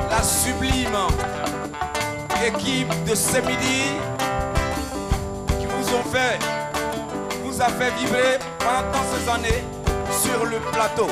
La sublime équipe de ce midi qui vous a fait vibrer pendant ces années sur le plateau.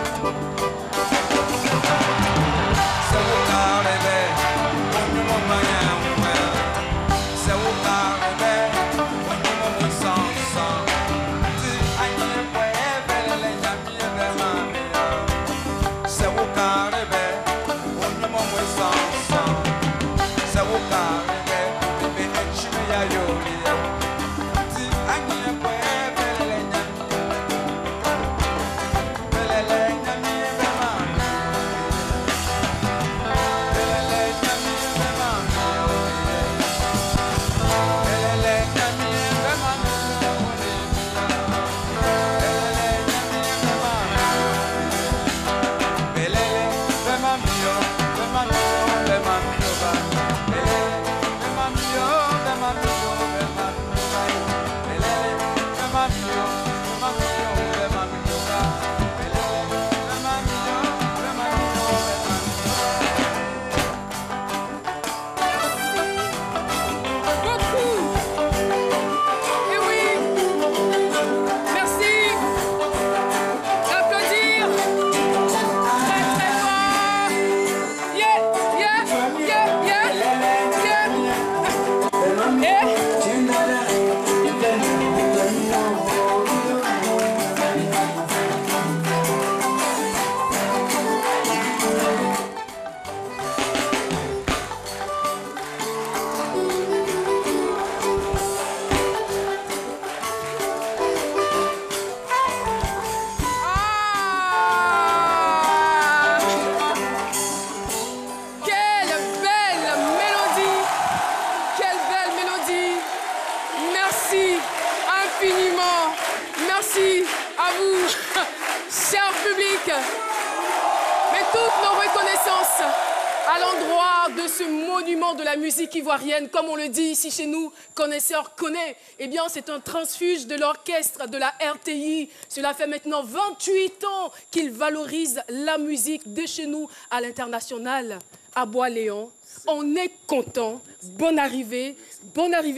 À l'endroit de ce monument de la musique ivoirienne, comme on le dit ici chez nous, connaisseur connaît, eh bien c'est un transfuge de l'orchestre de la RTI. Cela fait maintenant 28 ans qu'il valorise la musique de chez nous à l'international, à Bois-Léon. On est content. Bonne arrivée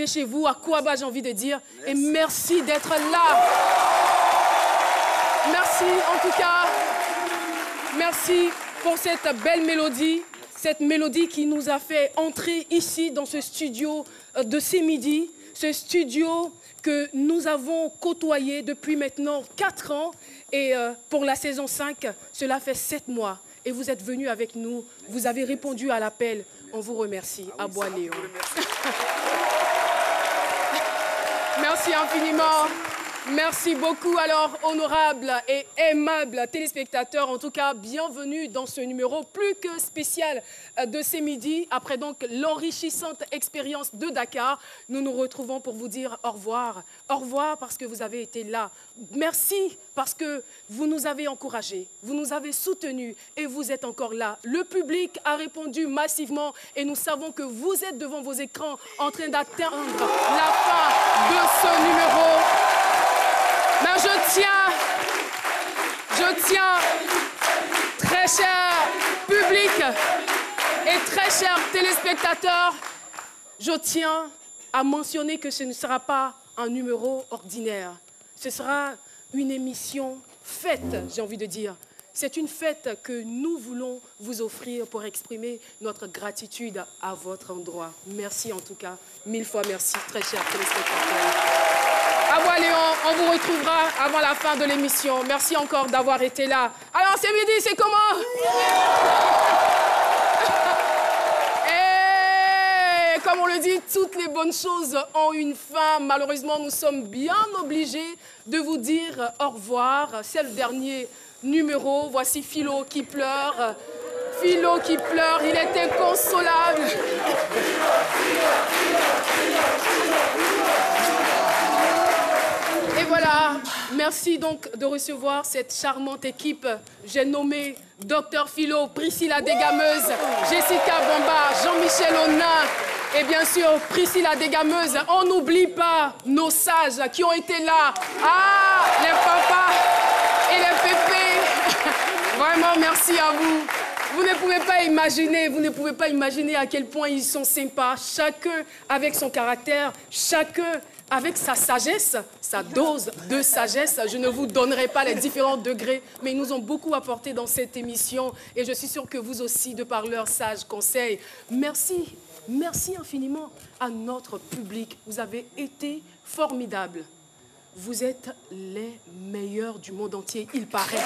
chez vous, à Kouaba j'ai envie de dire, et merci d'être là. Merci en tout cas, merci pour cette belle mélodie. Cette mélodie qui nous a fait entrer ici dans ce studio de ces midis, ce studio que nous avons côtoyé depuis maintenant 4 ans et pour la saison 5, cela fait 7 mois. Et vous êtes venus avec nous, vous avez répondu à l'appel. On vous remercie, à Bois-Léon. Merci infiniment. Merci beaucoup. Alors, honorables et aimables téléspectateurs, en tout cas, bienvenue dans ce numéro plus que spécial de ces midis. Après donc l'enrichissante expérience de Dakar, nous nous retrouvons pour vous dire au revoir. Au revoir parce que vous avez été là. Merci parce que vous nous avez encouragés, vous nous avez soutenus et vous êtes encore là. Le public a répondu massivement et nous savons que vous êtes devant vos écrans en train d'atteindre la fin de ce numéro. Mais je tiens, très cher public et très chers téléspectateurs, je tiens à mentionner que ce ne sera pas un numéro ordinaire. Ce sera une émission fête, j'ai envie de dire. C'est une fête que nous voulons vous offrir pour exprimer notre gratitude à votre endroit. Merci en tout cas, 1000 fois merci, très chers téléspectateurs. À Bois-Léon, on vous retrouvera avant la fin de l'émission. Merci encore d'avoir été là. Alors, c'est midi, c'est comment? comme on le dit, toutes les bonnes choses ont une fin. Malheureusement, nous sommes bien obligés de vous dire au revoir. C'est le dernier numéro. Voici Philo qui pleure. Philo qui pleure, il est inconsolable. Et voilà, merci donc de recevoir cette charmante équipe. J'ai nommé Dr Philo, Priscilla Desgameuses, Jessica Bomba, Jean-Michel Onin et bien sûr Priscilla Desgameuses. On n'oublie pas nos sages qui ont été là. Ah, les papas et les pépés. Vraiment, merci à vous. Vous ne pouvez pas imaginer à quel point ils sont sympas. Chacun avec son caractère, chacun avec sa sagesse, sa dose de sagesse. Je ne vous donnerai pas les différents degrés, mais ils nous ont beaucoup apporté dans cette émission. Et je suis sûre que vous aussi, de par leurs sages conseils. Merci, merci infiniment à notre public. Vous avez été formidables. Vous êtes les meilleurs du monde entier, il paraît.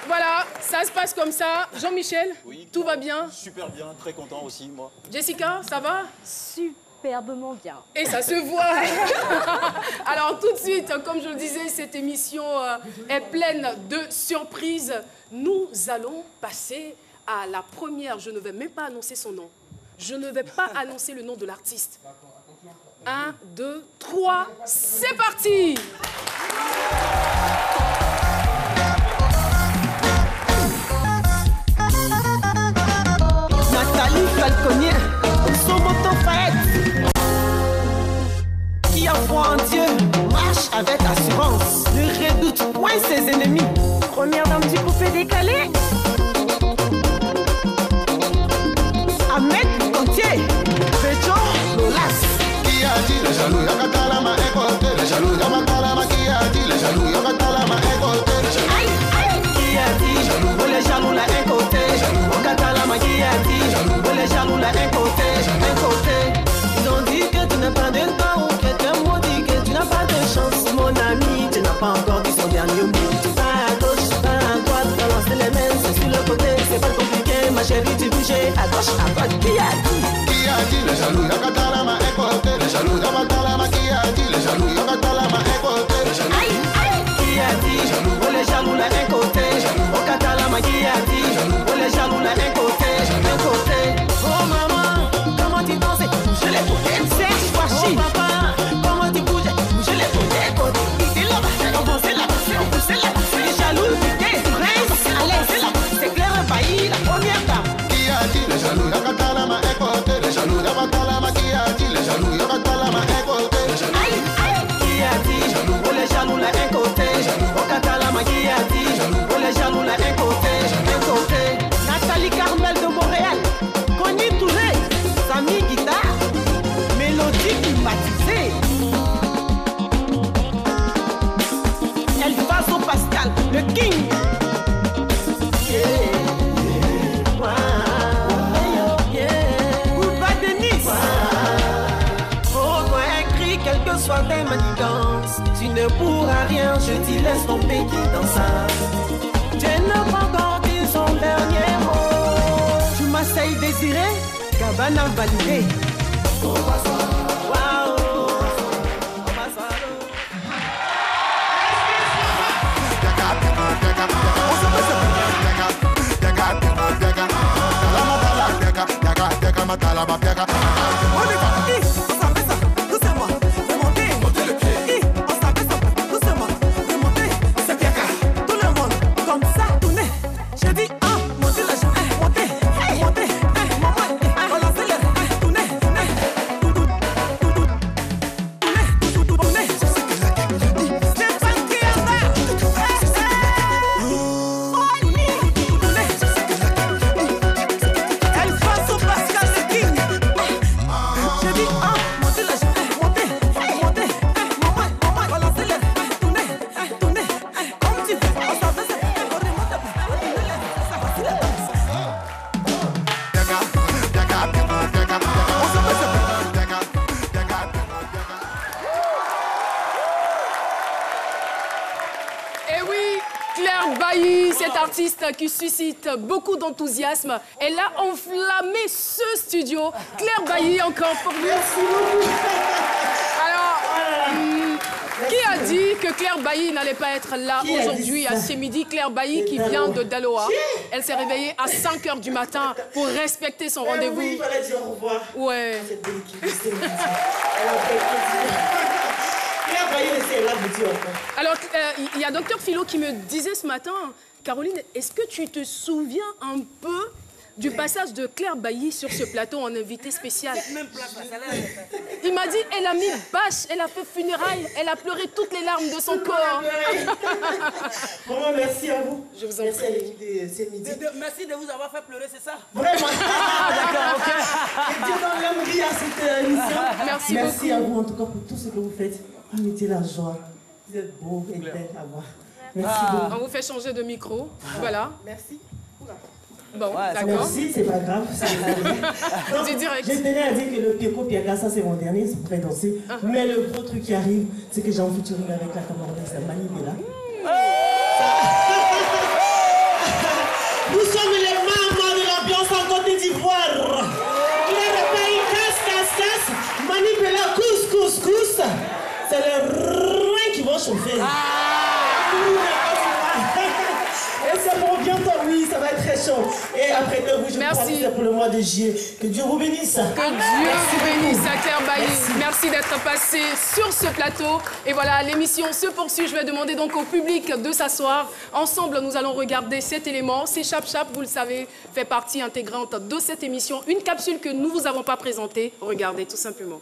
Voilà, ça se passe comme ça. Jean-Michel, oui, tout va bien? Super bien, très content aussi, moi. Jessica, ça va? Superbement bien. Et ça se voit. Alors tout de suite, comme je le disais, cette émission est pleine de surprises. Nous allons passer à la première. Je ne vais même pas annoncer son nom. Je ne vais pas annoncer le nom de l'artiste. 1, 2, 3, c'est parti! Nathalie Falconier, son moto fait, qui a foi en Dieu, marche avec assurance, ne redoute point ses ennemis. Première dame du coupé décalé. Ahmed Contier, Région Lolas. Qui a dit les jaloux, Yakatalama écouté, les jaloux, Yakatalama, qui a dit les jaloux, Yakatalama écouté, les jaloux. Aïe, aïe, qui a dit, oh les jaloux là, un côté, Yakatalama, qui a dit, oh les jaloux là, un côté. Ils ont dit que tu n'as pas de temps, ou que tu es maudit, que tu n'as pas de chance, mon ami, tu n'as pas encore dit son dernier mot. Tu vas à gauche, tu vas à droite, balancer les mains, c'est sur le côté, c'est pas compliqué, ma chérie, tu bouges à gauche, à droite, qui a dit? Qui a dit les jaloux, Yakatalama écouté, les jaloux, Yakatalama, qui a dit les jaloux, Yakatalama écouté, les jaloux. Aïe, aïe, qui a dit, oh les jaloux là, un côté, oh Katalama, qui a dit, oh les jaloux là, un côté. Oh maman, comment tu danses, je les côtés, c'est Washi. Oh papa, comment tu bouges, je les côtés. Il est là-bas, on danse là-bas, on pousse là-bas. Les jaloux, les princes, allez, c'est là, c'est clair, un pays, la première dame. Qui a dit les jaloux, Yakatalama écouté, les jaloux, Yakatalama, qui a dit les jaloux, Yakatalama écouté, les jaloux. Aïe, aïe, qui a dit, oh les jaloux là, un côté. Oh Katalama, qui a dit, oh les jaloux là, un côté. Nathalie Carmel de Montréal, Connie Touré, Samy Guitare, Mélodie climatisée. Elvaso Pascal, le King. Bouba Denis. Oh, toi écrit quelle que soit tes manigances, tu ne pourras rien, je t'y laisse tomber qui dans ça. Tu n'as pas encore dit son dernier mot. Tu m'essayes désiré, Cabana validé. Waouh. Je dis artiste qui suscite beaucoup d'enthousiasme. Elle a enflammé ce studio. Claire Bailly, encore pour vous. Merci beaucoup. Alors, qui a dit que Claire Bailly n'allait pas être là aujourd'hui à ce midi? Claire Bailly qui vient de Daloa. Elle s'est réveillée à 5 h du matin pour respecter son rendez-vous. Oui, il fallait dire au revoir. Ouais. Cette belle équipe de Claire Bailly, c'est là de dire encore. Alors, il y a Dr Philo qui me disait ce matin, Caroline, est-ce que tu te souviens un peu du passage de Claire Bailly sur ce plateau en invité spécial? Il m'a dit, elle a mis bâche, elle a fait funérailles, elle a pleuré toutes les larmes de son corps. Vraiment, merci à vous. Je vous en merci prie. à l'équipe de C'est Midi. Merci de vous avoir fait pleurer, c'est ça? Vraiment. D'accord, ok. Et Dieu donne l'âme à cette émission. Merci Merci beaucoup. à vous, en tout cas, pour tout ce que vous faites. Vous mettez la joie. Vous êtes beau et belle à voir. Merci beaucoup. On vous fait changer de micro. Voilà. Merci. Bon, d'accord. Merci, c'est pas grave. Donc, C'est direct. je tenais à dire que le Pieko Piaka, ça c'est mon dernier, c'est pour danser. Mais le gros truc qui arrive, c'est que j'ai en featuring avec la Camerounaise, la Mani Bella. Nous sommes les mamans de l'ambiance en Côte d'Ivoire. Il est le pays casse. Mani Bella, cous. C'est le rein qui va chauffer. Et c'est pour bientôt, oui, ça va être très chaud. Et après de vous, je Merci. crois que c'est pour le mois de juillet. Que Dieu vous bénisse. Que Dieu vous bénisse, à Claire Bailly. Merci d'être passé sur ce plateau. Et voilà, l'émission se poursuit. Je vais demander donc au public de s'asseoir. Ensemble, nous allons regarder cet élément. C'est Chap Chap, vous le savez, fait partie intégrante de cette émission. Une capsule que nous ne vous avons pas présentée. Regardez, tout simplement.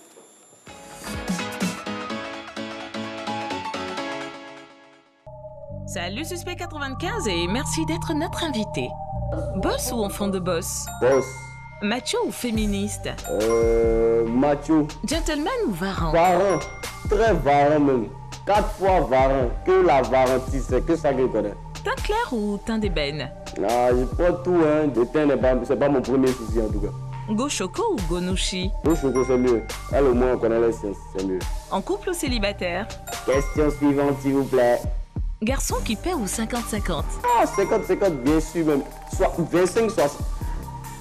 Salut Suspect 95 et merci d'être notre invité. Boss ou enfant de boss? Boss. Macho ou féministe? Macho. Gentleman ou varan? Varan. Très varan même. 4 fois varan. Que la varantise, c'est que ça que je connais. Teint clair ou teint d'ébène? Ah, je prends tout, hein. Le teint n'est pas, c'est pas mon premier souci en tout cas. Go choco ou go nouchi? Le choco, c'est mieux. Elle au moins, on connaît les sciences, c'est mieux. En couple ou célibataire? Question suivante, s'il vous plaît. Garçon qui paie ou 50-50? Ah, 50-50, bien sûr même. Soit 25, soit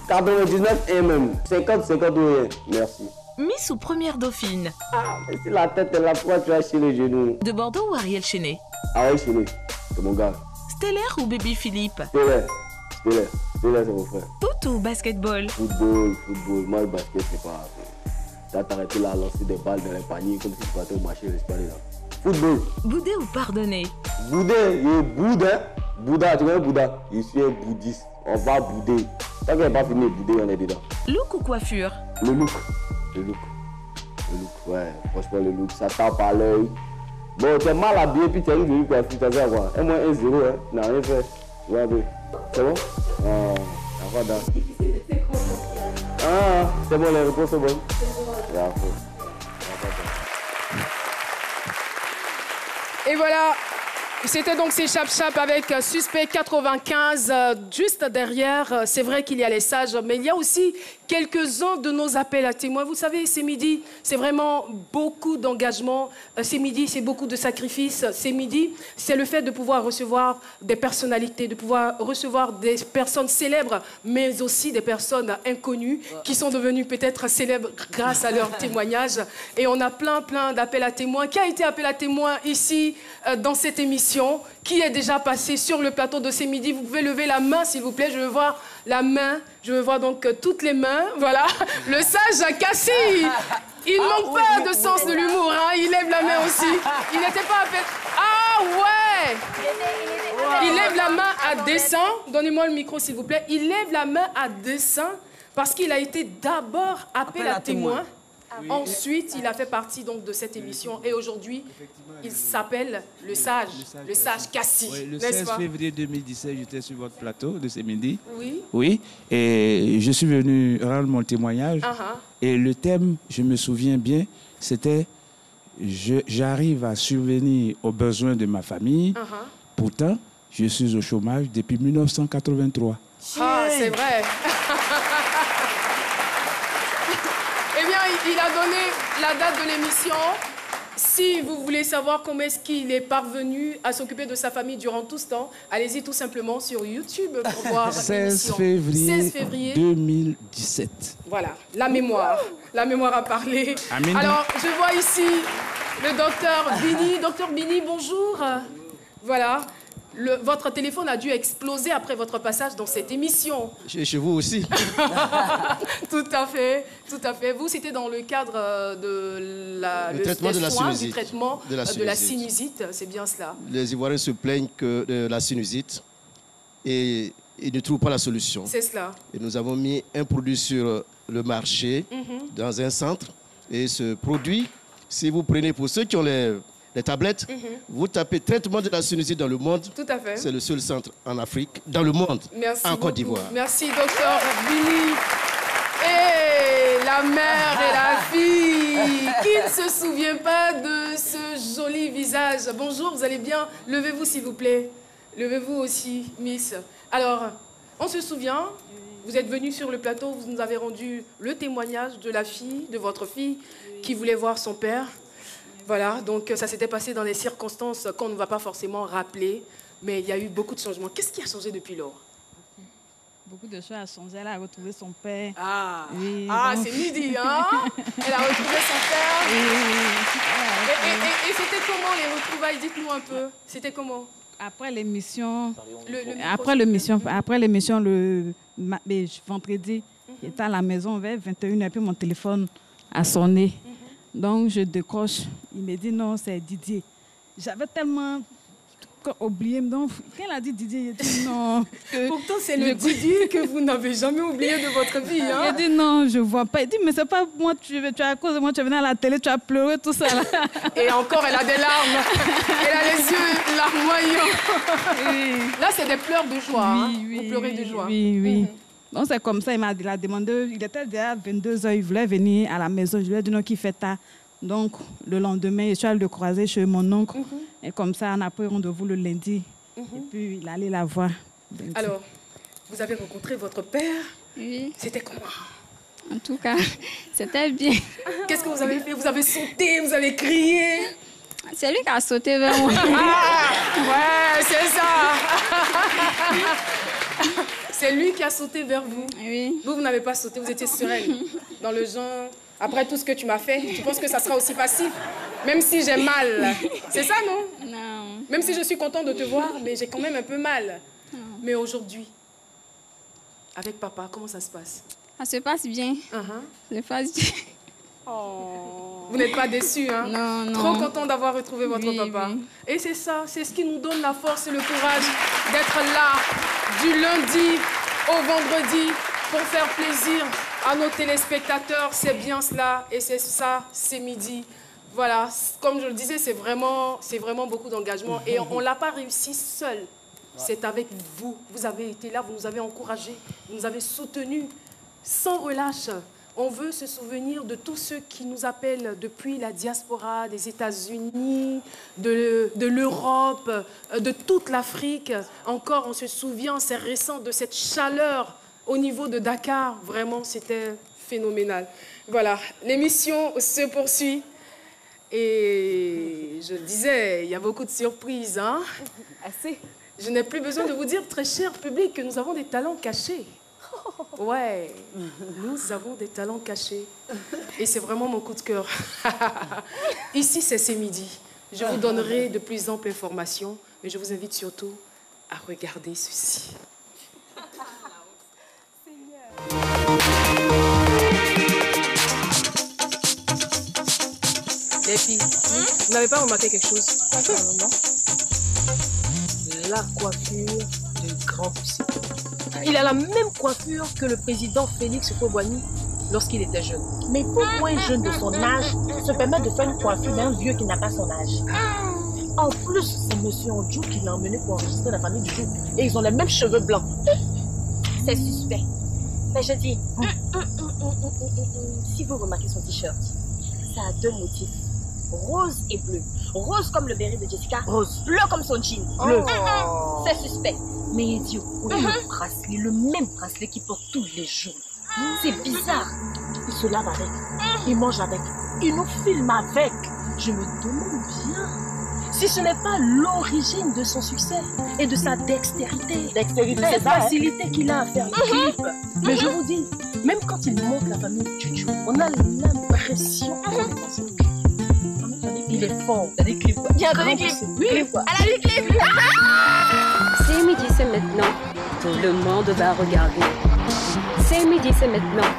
99 et même. 50-50 ou rien. Merci. Miss ou première dauphine? Ah, mais si la tête est là, pourquoi tu as chez les genoux? De Bordeaux ou Ariel Chenet? Ariel Chenet, c'est mon gars. Stellaire ou Baby Philippe? Stellaire, c'est mon frère. Foot ou basketball? Football. Moi, le basket, c'est pas... T'as arrêté là à lancer des balles dans les paniers comme si tu partais au marché l'espagnol là. Football. Boudé ou pardonné? Boudé, il est Bouddha. Bouddha, tu connais Bouddha? Je suis un bouddhiste. On va bouder. Tant qu'il n'est pas fini de bouder, on est dedans. Look ou coiffure? Le look, ouais. Franchement, le look, ça tape à l'œil. Bon, t'es mal habillé, puis t'es une jolie coiffure, t'as fait quoi? Un moins 1-0, hein. N'a rien fait. Ouais, un peu. C'est bon? Voilà. Ah, c'est bon, les réponses sont bonnes. Et voilà, c'était donc ces Chap Chap avec Suspect 95. Juste derrière, c'est vrai qu'il y a les sages, mais il y a aussi quelques-uns de nos appels à témoins. Vous savez, c'est midi, c'est vraiment beaucoup d'engagement. C'est midi, c'est beaucoup de sacrifices. C'est midi, c'est le fait de pouvoir recevoir des personnalités, de pouvoir recevoir des personnes célèbres, mais aussi des personnes inconnues qui sont devenues peut-être célèbres grâce à leurs témoignages. Et on a plein d'appels à témoins. Qui a été appelé à témoin ici dans cette émission? Qui est déjà passé sur le plateau de ces midis? Vous pouvez lever la main, s'il vous plaît. Je veux voir la main. Je veux voir donc toutes les mains. Voilà. Le sage Cassie. Il manque pas de sens de l'humour. Hein. Il lève la main aussi. Il n'était pas appelé... Ah ouais! Il lève la main à dessein. Donnez-moi le micro, s'il vous plaît. Il lève la main à dessein parce qu'il a été d'abord appelé à témoin. Oui. Ensuite, il a fait partie donc de cette émission et aujourd'hui, il s'appelle le sage Cassie. Oui, le 16 février 2017, j'étais sur votre plateau de ce midi. Oui. Oui, et je suis venu rendre mon témoignage. Et le thème, je me souviens bien, c'était j'arrive à subvenir aux besoins de ma famille. Pourtant, je suis au chômage depuis 1983. Ah, c'est vrai. Eh bien, il a donné la date de l'émission. si vous voulez savoir comment est-ce qu'il est parvenu à s'occuper de sa famille durant tout ce temps, allez-y tout simplement sur YouTube pour voir 16 l'émission. février 2017. Voilà, la mémoire a parlé. Amen. Alors, je vois ici le docteur Bini. Docteur Bini, bonjour. Voilà. Votre téléphone a dû exploser après votre passage dans cette émission. Chez vous aussi. Tout à fait, tout à fait. Vous, c'était dans le cadre de le traitement de la sinusite. Du traitement de la sinusite, c'est bien cela. Les Ivoiriens se plaignent de la sinusite et ils ne trouvent pas la solution. C'est cela. Et nous avons mis un produit sur le marché, dans un centre. Et ce produit, si vous prenez pour ceux qui ont les tablettes, vous tapez traitement de la sinusite dans le monde. Tout à fait. C'est le seul centre en Afrique, dans le monde, en Côte d'Ivoire. Merci, docteur Bini. Et la mère et la fille, qui ne se souvient pas de ce joli visage. Bonjour, vous allez bien? Levez-vous, s'il vous plaît. Levez-vous aussi, Miss. Alors, on se souvient, vous êtes venu sur le plateau, vous nous avez rendu le témoignage de la fille, de votre fille, qui voulait voir son père. Voilà, donc ça s'était passé dans des circonstances qu'on ne va pas forcément rappeler, mais il y a eu beaucoup de changements. Qu'est-ce qui a changé depuis lors? Beaucoup de choses ont changé. Elle a retrouvé son père. Ah, oui, c'est midi, hein? Elle a retrouvé son père. Et c'était comment les retrouvailles? Dites-nous un peu. C'était comment? Après l'émission, le vendredi, j'étais à la maison vers 21h, puis mon téléphone a sonné. Donc, je décroche. Il me dit non, c'est Didier. J'avais tellement oublié. Donc, quand il a dit Didier, j'ai dit non. Pourtant, c'est le Didier que vous n'avez jamais oublié de votre vie. Hein? Il a dit non, je ne vois pas. Il dit, mais c'est pas moi, tu as à cause de moi, tu es venu à la télé, tu as pleuré, tout ça. Là. Et encore, elle a des larmes. Elle a les yeux larmoyants. Oui. Là, c'est des pleurs de joie. Oui, hein? Oui, vous pleurez de joie. Oui. Donc, c'est comme ça, il a demandé, il était déjà 22h, il voulait venir à la maison. Je lui ai dit non, qu'il fait tard. Donc, le lendemain, je suis allée le croiser chez mon oncle. Et comme ça, on a pris rendez-vous le lundi. Et puis, il allait la voir. Alors, vous avez rencontré votre père? Oui. C'était comment? En tout cas, c'était bien. Qu'est-ce que vous avez fait? Vous avez sauté, vous avez crié? C'est lui qui a sauté vers moi. Ouais, c'est ça. C'est lui qui a sauté vers vous. Oui. Vous n'avez pas sauté, vous étiez sereine. Dans le genre, après tout ce que tu m'as fait, tu penses que ça sera aussi facile? Même si j'ai mal. C'est ça, non? Non. Même si je suis contente de te voir, mais j'ai quand même un peu mal. Non. Mais aujourd'hui, avec papa, comment ça se passe? Ça se passe bien. Ça se passe bien. Oh. Vous n'êtes pas déçus, hein? Non. Trop content d'avoir retrouvé votre papa. Oui. Et c'est ça, c'est ce qui nous donne la force et le courage d'être là du lundi au vendredi pour faire plaisir à nos téléspectateurs. C'est bien cela et c'est ça, c'est midi. Voilà, comme je le disais, c'est vraiment beaucoup d'engagement et on ne l'a pas réussi seul. C'est avec vous. Vous avez été là, vous nous avez encouragés, vous nous avez soutenus sans relâche. On veut se souvenir de tous ceux qui nous appellent depuis la diaspora des États-Unis, de l'Europe, de toute l'Afrique. Encore, on se souvient, c'est récent, de cette chaleur au niveau de Dakar. Vraiment, c'était phénoménal. Voilà, l'émission se poursuit. Et je disais, il y a beaucoup de surprises. Hein? Assez. Je n'ai plus besoin de vous dire, très cher public, que nous avons des talents cachés. Ouais, nous avons des talents cachés. Et c'est vraiment mon coup de cœur. Ici, c'est midi. Je vous donnerai de plus amples informations, mais je vous invite surtout à regarder ceci. Les filles, vous n'avez pas remarqué quelque chose? Non. La coiffure de grand poussé. Il a la même coiffure que le président Félix Houphouët-Boigny lorsqu'il était jeune. Mais pourquoi un jeune de son âge se permet de faire une coiffure d'un vieux qui n'a pas son âge? En plus, c'est monsieur Ondjou qui l'a emmené pour enregistrer la famille du jour. Et ils ont les mêmes cheveux blancs. C'est suspect. Mais je dis, si vous remarquez son t-shirt, ça a deux motifs. Rose et bleu. Rose comme le béret de Jessica. Rose. Bleu comme son jean. Bleu. C'est suspect. Mais idiot, le même bracelet qu'il porte tous les jours. C'est bizarre. Il se lave avec, il mange avec, il nous filme avec. je me demande bien si ce n'est pas l'origine de son succès et de sa dextérité. Cette facilité qu'il a à faire les clips. Mais je vous dis, même quand il montre la famille Chuchu, on a l'impression qu'on est dans cette clip. Il est fort. T'as des clips. Il y a des clips. Oui. Elle a des clips. C'est midi, c'est maintenant. Tout le monde va regarder. C'est midi, c'est maintenant.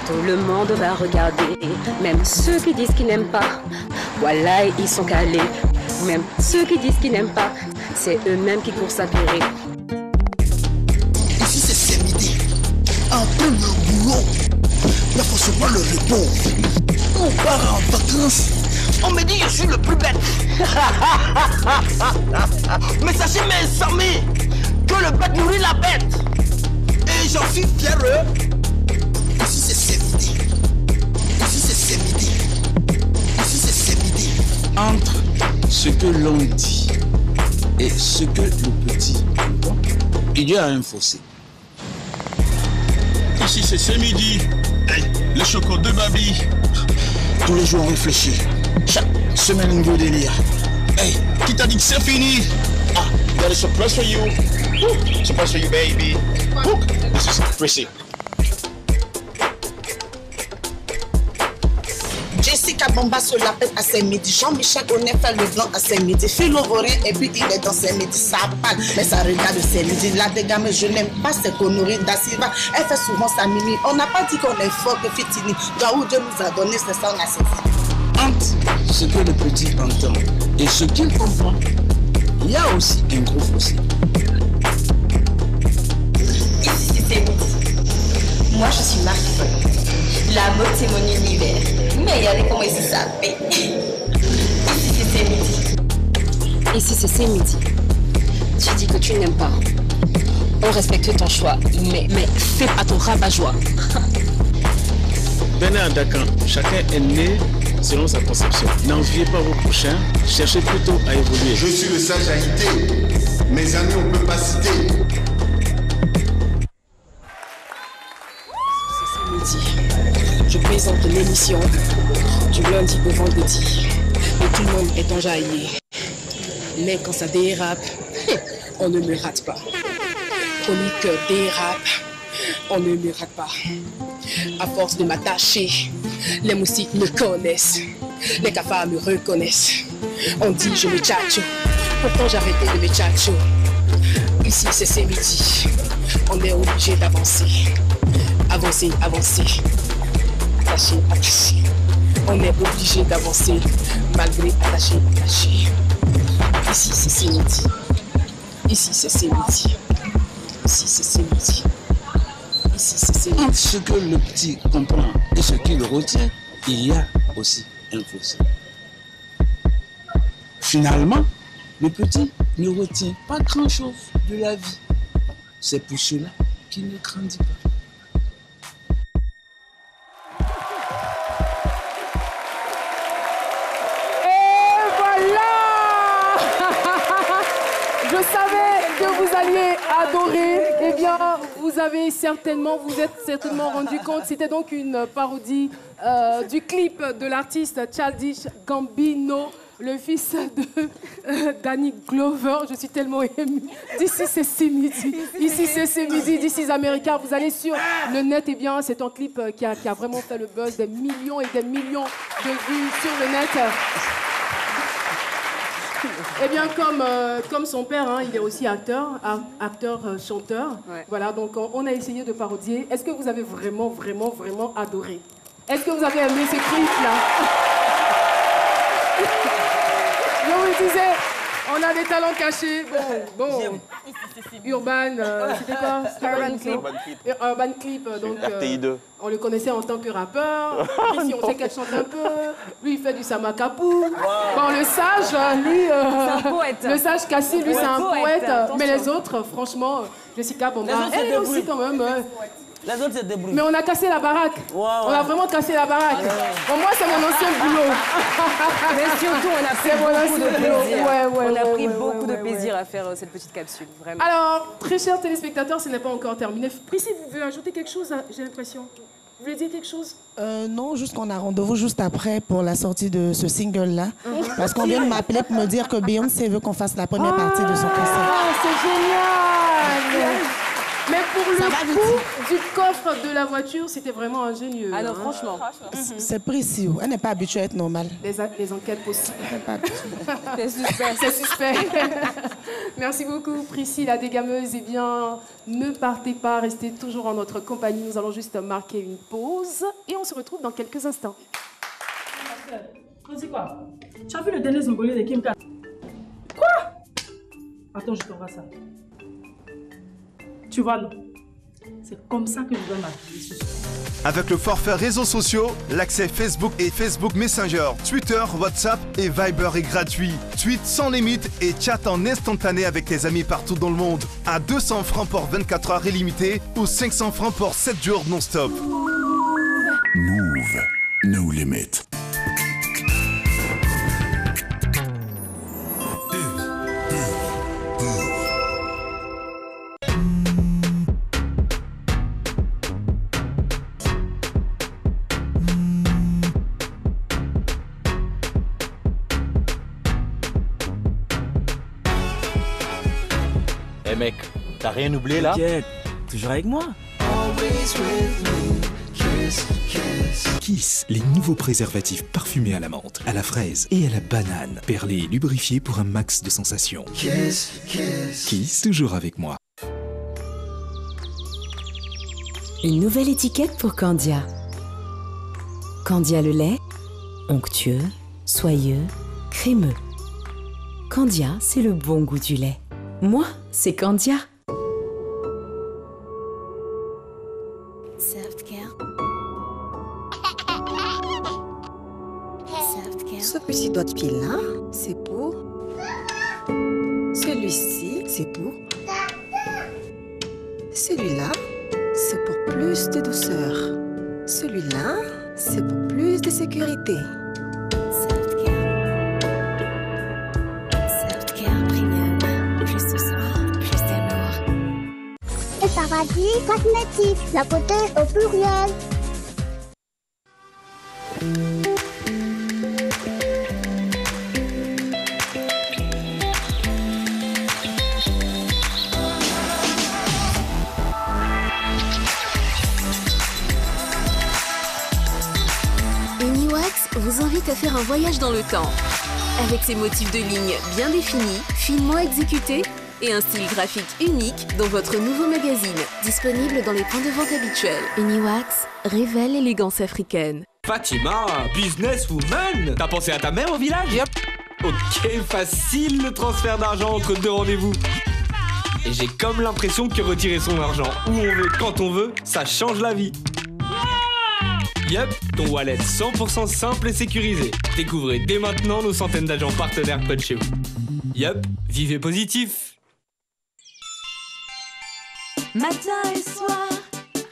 Tout le monde va regarder. Même ceux qui disent qu'ils n'aiment pas, voilà, ils sont calés. Même ceux qui disent qu'ils n'aiment pas, c'est eux-mêmes qui courent s'acquérir. Ici, c'est midi. Après le boulot, il y a forcément le repos. On part en vacances. On me dit que je suis le plus bête. Mais sachez mes amis que le bête nourrit la bête. Et j'en suis fier. Ici c'est midi. Ici c'est midi. Ici c'est midi. Entre ce que l'on dit et ce que le petit entend, il y a un fossé. Ici c'est midi. Hey, le chocolat de Babi. Tous les jours on réfléchit. Chaque semaine un nouveau délire. Hey, qui t'a dit que c'est fini? Ah, got a surprise for you. Surprise for you, baby. This is Chrissy. Jessica Bomba se la pète à 5 midi. Jean-Michel Honnet fait le blanc à 5 midi. Philo Vorien et puis il est dans 5 midi. Ça parle, mais ça regarde 5 midi. La dégâme, mais je n'aime pas ces conneries d'Assiva. Elle fait souvent sa mimi. On n'a pas dit qu'on est fort que Fitini. Là où Dieu nous a donné, c'est ça, on a saisi. Entre ce que le petit entend et ce qu'il comprend, il y a aussi un gros fossé. Ici c'est midi. Moi je suis Marc-Paul. La mode c'est mon univers. Mais regardez comment ici ça fait. Ici c'est midi. Ici c'est midi. Tu dis que tu n'aimes pas. On respecte ton choix, mais fais pas ton rabat-joie. Venez à Dakar, chacun est né selon sa conception. N'enviez pas vos prochains, cherchez plutôt à évoluer. Je suis le sage agité, mes amis on ne peut pas citer. C'est midi. Je présente l'émission du lundi au vendredi. Et tout le monde est enjaillé. Mais quand ça dérape, on ne me rate pas. Chronique dérape, on ne me rate pas. À force de m'attacher, les moustiques me connaissent, les cafards me reconnaissent. On dit je me tchatcho, pourtant j'ai arrêté de me tchatcho. Ici c'est midi, on est obligé d'avancer. Avancer, avancer, attacher, attacher. On est obligé d'avancer, malgré attacher, attacher. Ici c'est midi, ici c'est midi, ici c'est midi. Entre ce que le petit comprend et ce qu'il retient, il y a aussi un fossé. Finalement, le petit ne retient pas grand-chose de la vie. C'est pour cela qu'il ne grandit pas. Je savais que vous alliez adorer. Eh bien, vous êtes certainement rendu compte. C'était donc une parodie du clip de l'artiste Childish Gambino, le fils de Danny Glover. Je suis tellement émue. D'ici c'est midi. Ici c'est midi. D'ici America. Vous allez sur le net. Eh bien, c'est un clip qui a vraiment fait le buzz, des millions et des millions de vues sur le net. Eh bien, comme son père, hein, il est aussi acteur, chanteur. Ouais. Voilà, donc on a essayé de parodier. Est-ce que vous avez vraiment adoré? Est-ce que vous avez aimé ce clip-là? Je vous disais, on a des talents cachés. Bon. Urban, c'était quoi? Urban Clip. Donc, on le connaissait en tant que rappeur. Ici, on sait qu'elle chante un peu. Lui, il fait du samakapou. Bon, le sage, lui, le sage Cassie, lui, c'est un poète. Mais les autres, franchement, Jessica Bomba, elle est aussi quand même. Les autres se débrouillent. Mais on a cassé la baraque. Wow. On a vraiment cassé la baraque. Pour moi, c'est mon ancien boulot. Mais surtout, on a pris beaucoup de plaisir. On a pris beaucoup de plaisir à faire cette petite capsule, vraiment. Alors, très chers téléspectateurs, ce n'est pas encore terminé. Priscille, vous voulez ajouter quelque chose, j'ai l'impression? Vous voulez dire quelque chose? Non, juste qu'on a rendez-vous juste après pour la sortie de ce single-là. Parce qu'on vient de m'appeler pour me dire que Beyoncé veut qu'on fasse la première partie de son concert. Ah, c'est génial! Mais pour le coup du coffre de la voiture, c'était vraiment ingénieux. Ah non, franchement. C'est précis. Elle n'est pas habituée à être normale. Les enquêtes possibles. C'est suspect. C'est suspect. Merci beaucoup, Priscille, la dégameuse. Eh bien, ne partez pas, restez toujours en notre compagnie. Nous allons juste marquer une pause et on se retrouve dans quelques instants. On dit quoi? Tu as vu le dernier zongolais de Kim K? Quoi? Attends, je t'envoie ça. Tu vois, non? C'est comme ça que je dois m'appuyer ce soir. Avec le forfait réseaux sociaux, l'accès Facebook et Facebook Messenger, Twitter, WhatsApp et Viber est gratuit. Tweet sans limite et chat en instantané avec tes amis partout dans le monde. À 200 francs pour 24 heures illimitées ou 500 francs pour 7 jours non-stop. Move, no limit. Eh mec, t'as rien oublié là? T'inquiète, toujours avec moi. Kiss, les nouveaux préservatifs parfumés à la menthe, à la fraise et à la banane. Perlés et lubrifiés pour un max de sensations. Kiss, toujours avec moi. Une nouvelle étiquette pour Candia. Candia le lait, onctueux, soyeux, crémeux. Candia, c'est le bon goût du lait. Moi, c'est Candia. Ce petit doigt de pied là, c'est pour. Celui-ci, c'est pour. Celui-là, c'est pour plus de douceur. Celui-là, c'est pour plus de sécurité. Softcare Premium. Plus de soin, plus d'amour. Et paradis cosmétique, la beauté au pluriel. Uniwax vous invite à faire un voyage dans le temps. Avec ses motifs de ligne bien définis, finement exécutés et un style graphique unique dans votre nouveau magazine, disponible dans les points de vente habituels. Uniwax révèle l'élégance africaine. Fatima, businesswoman. T'as pensé à ta mère au village? Yep. Ok, facile le transfert d'argent entre deux rendez-vous. Et j'ai comme l'impression que retirer son argent où on veut, quand on veut, ça change la vie. Yup, ton wallet 100% simple et sécurisé. Découvrez dès maintenant nos centaines d'agents partenaires près de chez vous. Yup, vivez positif. Matin et soir,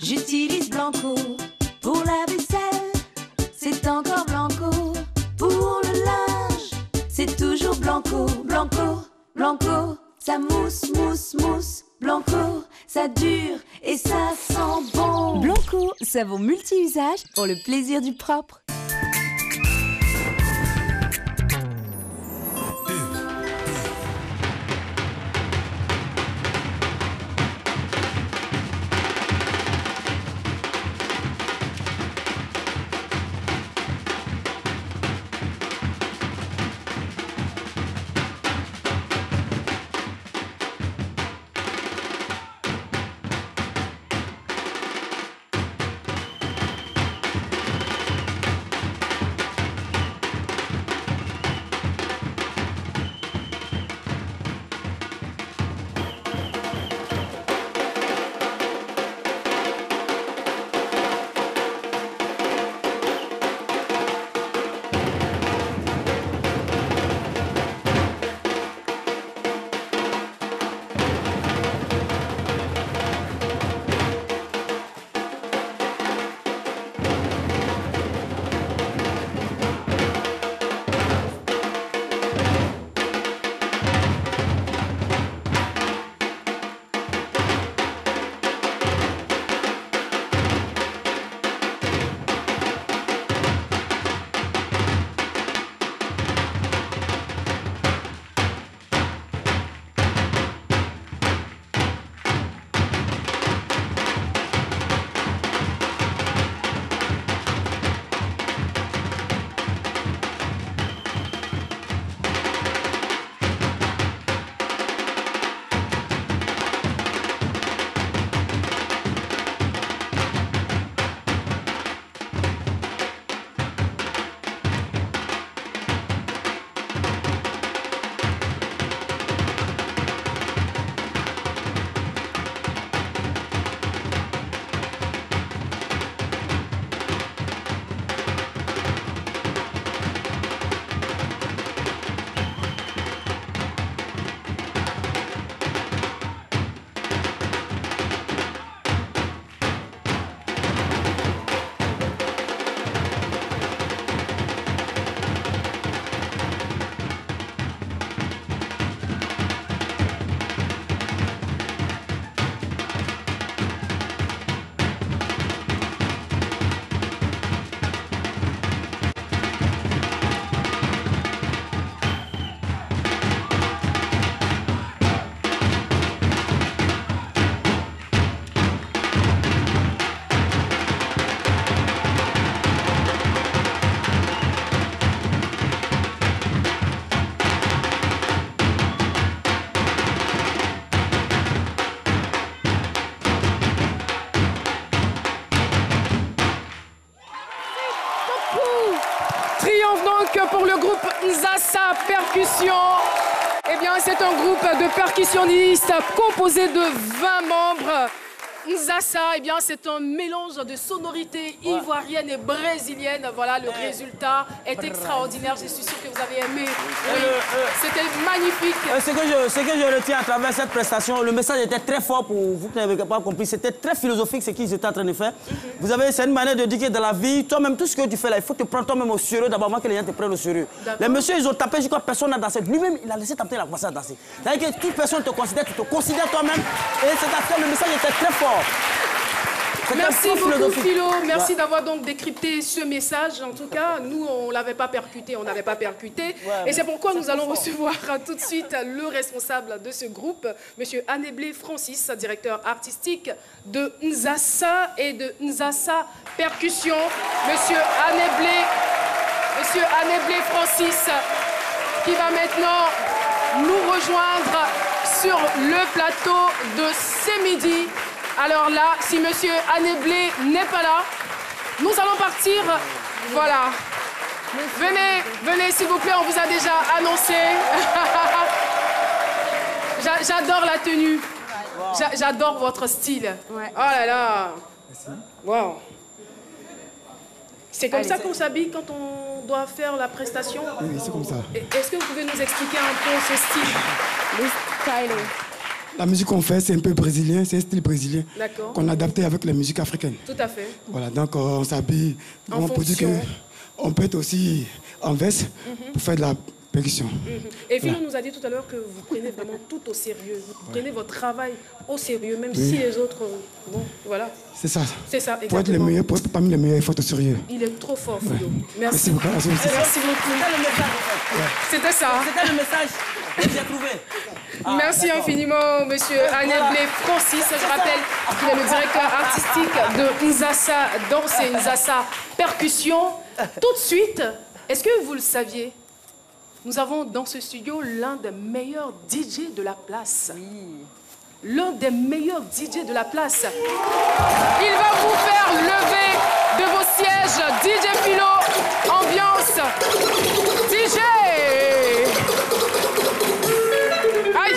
j'utilise Blanco. Pour la vaisselle, c'est encore Blanco. Pour le linge, c'est toujours Blanco. Blanco, Blanco, ça mousse, mousse, mousse. Blanco, ça dure et ça sent bon. Blanco, savon multi-usage pour le plaisir du propre. Triomphe donc pour le groupe Nzassa Percussion. Eh bien, c'est un groupe de percussionnistes composé de 20 membres. Nzassa, eh bien, c'est un mélange de sonorités ivoiriennes et brésiliennes. Voilà, le résultat est extraordinaire. Je suis sûre que vous avez aimé. Oui, c'était magnifique. Ce que je retiens à travers cette prestation, le message était très fort pour vous qui n'avez pas compris. C'était très philosophique ce qu'ils étaient en train de faire. Vous avez, c'est une manière de dire que dans la vie, toi-même, tout ce que tu fais là, il faut te prendre toi-même au sérieux d'abord, avant que les gens te prennent au sérieux. Les messieurs, ils ont tapé jusqu'à personne n'a dansé. Lui-même, il a laissé taper la commencer à danser. C'est-à-dire que toute personne te considère, tu te considères toi-même. Et c'est à ce le message était très fort. Merci beaucoup, Philo. Merci d'avoir donc décrypté ce message. En tout cas, nous, on ne l'avait pas percuté, on n'avait pas percuté. Et c'est pourquoi nous allons recevoir tout de suite le responsable de ce groupe, M. Anéblé Francis, directeur artistique de Nzassa et de Nzassa Percussion. M. Anéblé Francis, qui va maintenant nous rejoindre sur le plateau de C'est Midi. Alors là, si M. Anéblé n'est pas là, nous allons partir. Voilà. Venez, s'il vous plaît, on vous a déjà annoncé. J'adore la tenue. J'adore votre style. Ouais. Oh là là. Wow. C'est comme ça qu'on s'habille quand on doit faire la prestation? Oui, c'est comme ça. Est-ce que vous pouvez nous expliquer un peu ce style? Le styling. La musique qu'on fait, c'est un peu brésilien, c'est un style brésilien qu'on a adapté avec la musique africaine. Tout à fait. Voilà, donc on s'habille. On peut dire qu'on peut être aussi en veste pour faire de la percussion. Et Philo nous a dit tout à l'heure que vous prenez vraiment tout au sérieux. Vous prenez votre travail au sérieux, même si les autres... Bon, voilà. C'est ça. C'est ça, exactement. Pour être le meilleur, pour être parmi les meilleurs, il faut être au sérieux. Il est trop fort, Philo. Merci. Merci beaucoup. Merci beaucoup. C'était le message. C'était ça. C'était le message. J'ai trouvé. Merci infiniment, monsieur Anéblé Francis. Je rappelle qu'il est le directeur artistique de Nzassa Danse et Nzassa Percussion. Tout de suite, est-ce que vous le saviez? Nous avons dans ce studio l'un des meilleurs DJ de la place. Oui. L'un des meilleurs DJ de la place. Il va vous faire lever de vos sièges. DJ Philo, ambiance. DJ. Aïe.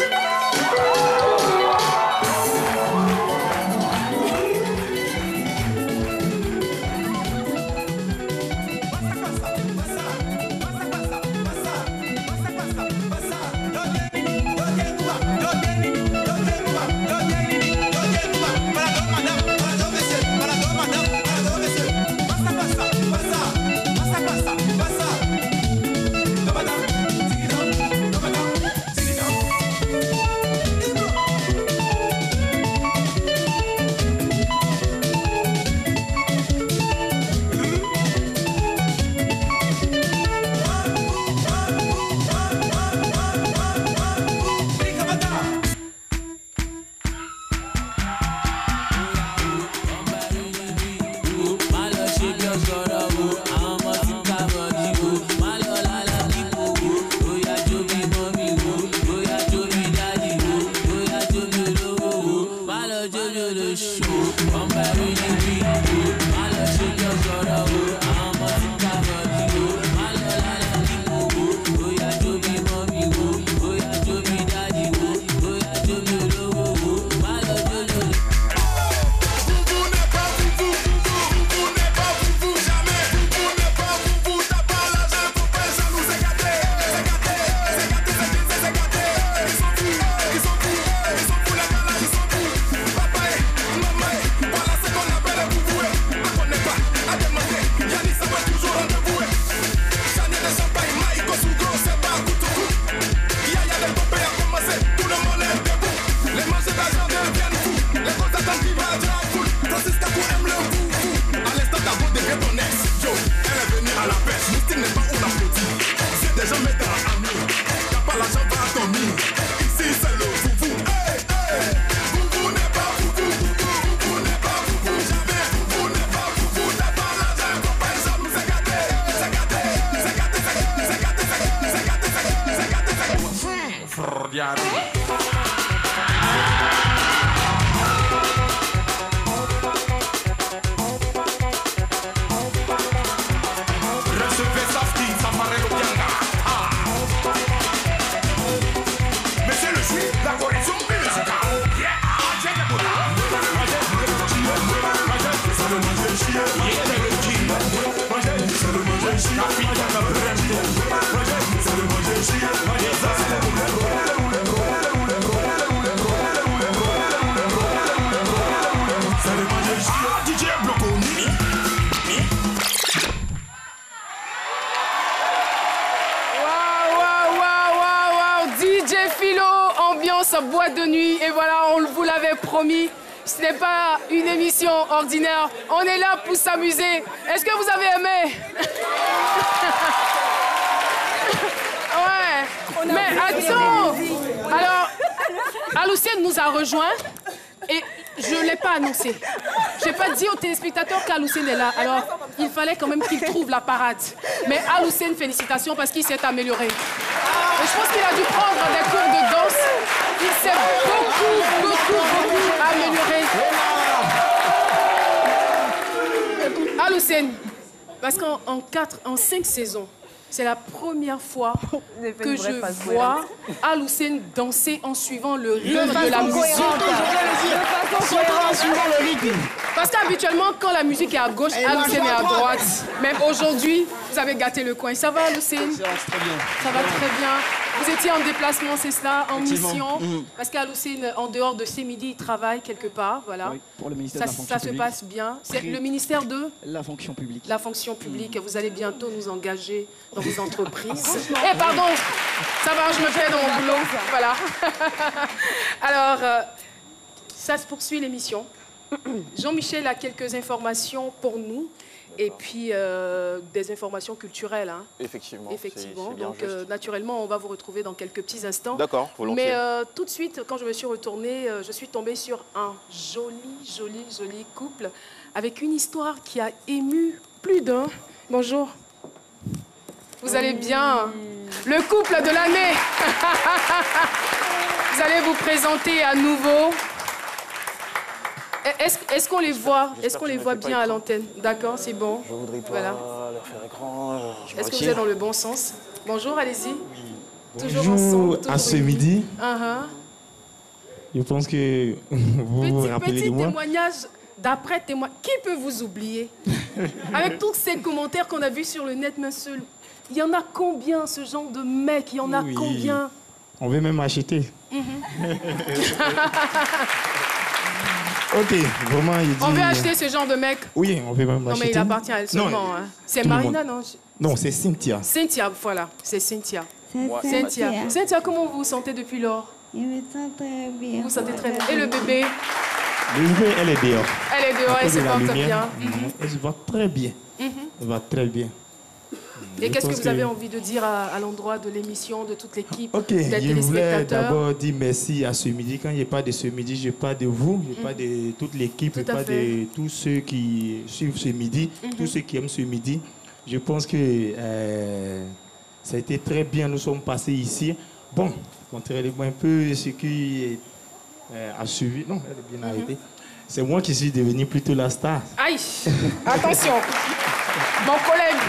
Boîte de nuit, et voilà, on vous l'avait promis, ce n'est pas une émission ordinaire, on est là pour s'amuser. Est-ce que vous avez aimé? Ouais, mais attends, alors, Aloucène nous a rejoints et je ne l'ai pas annoncé. Je n'ai pas dit aux téléspectateurs qu'Aloucène est là, alors il fallait quand même qu'il trouve la parade. Mais Aloucène, félicitations parce qu'il s'est amélioré. Et je pense qu'il a dû prendre des cours de danse. Il s'est beaucoup amélioré. Aloucène, parce qu'en 5 saisons, c'est la première fois que je vois Aloucène danser en suivant le rythme de la musique. Parce qu'habituellement, quand la musique est à gauche, Aloucène est à droite. Même aujourd'hui, vous avez gâté le coin. Ça va, Aloucène? Ça va très bien. Vous étiez en déplacement, c'est cela, en mission. Parce qu'Aloucène, en dehors de ces midis, il travaille quelque part, voilà. Oui, pour le ministère de la fonction publique. Ça se passe bien. C'est le ministère de la fonction publique. La fonction publique. Vous allez bientôt nous engager dans vos entreprises. Eh, pardon, ça va, je me fais dans mon boulot. Voilà. Alors, ça se poursuit l'émission. Jean-Michel a quelques informations pour nous. Et puis, des informations culturelles. Hein. Effectivement. Effectivement. C'est Donc, naturellement, on va vous retrouver dans quelques petits instants. D'accord, volontiers. Mais tout de suite, quand je me suis retournée, je suis tombée sur un joli couple avec une histoire qui a ému plus d'un. Bonjour. Vous allez bien? Le couple de l'année. Vous allez vous présenter à nouveau. Est-ce qu'on les voit? Est-ce qu'on les voit bien à l'antenne? D'accord, c'est bon. Je voudrais pas voilà. leur faire écran. Est-ce que vous êtes dans le bon sens? Bonjour, allez-y. Oui. Bonjour à ce midi. Je pense que vous vous rappelez de moi. Petit témoignage d'après-témoignage. Qui peut vous oublier? Avec tous ces commentaires qu'on a vus sur le net, monsieur, il y en a combien, ce genre de mec? Il y en a combien? On veut même acheter. Ok, vraiment, il dit... On veut acheter ce genre de mec? Oui, on veut même acheter. Non, mais il appartient à elle seulement. Hein. C'est Marina, non? Non, c'est Cynthia. Cynthia, voilà, c'est Cynthia. Cynthia. Cynthia, comment vous vous sentez depuis lors? Je me sens très bien. Vous vous sentez très bien. Et le bébé? Le bébé, elle est dehors. Elle est dehors, elle se porte bien. Elle se va très bien. Elle va très bien. Et qu'est-ce que vous avez envie de dire à l'endroit de l'émission, de toute l'équipe, des téléspectateurs? Je voulais d'abord dire merci à ce midi. Quand il n'y a pas de ce midi, je parle de vous, je parle de toute l'équipe, je parle de tous ceux qui suivent ce midi, tous ceux qui aiment ce midi. Je pense que ça a été très bien. Nous sommes passés ici. Bon, contrairement un peu ce qui a suivi. Non, elle est bien arrêtée. C'est moi qui suis devenu plutôt la star. Aïe, attention. Mon collègue.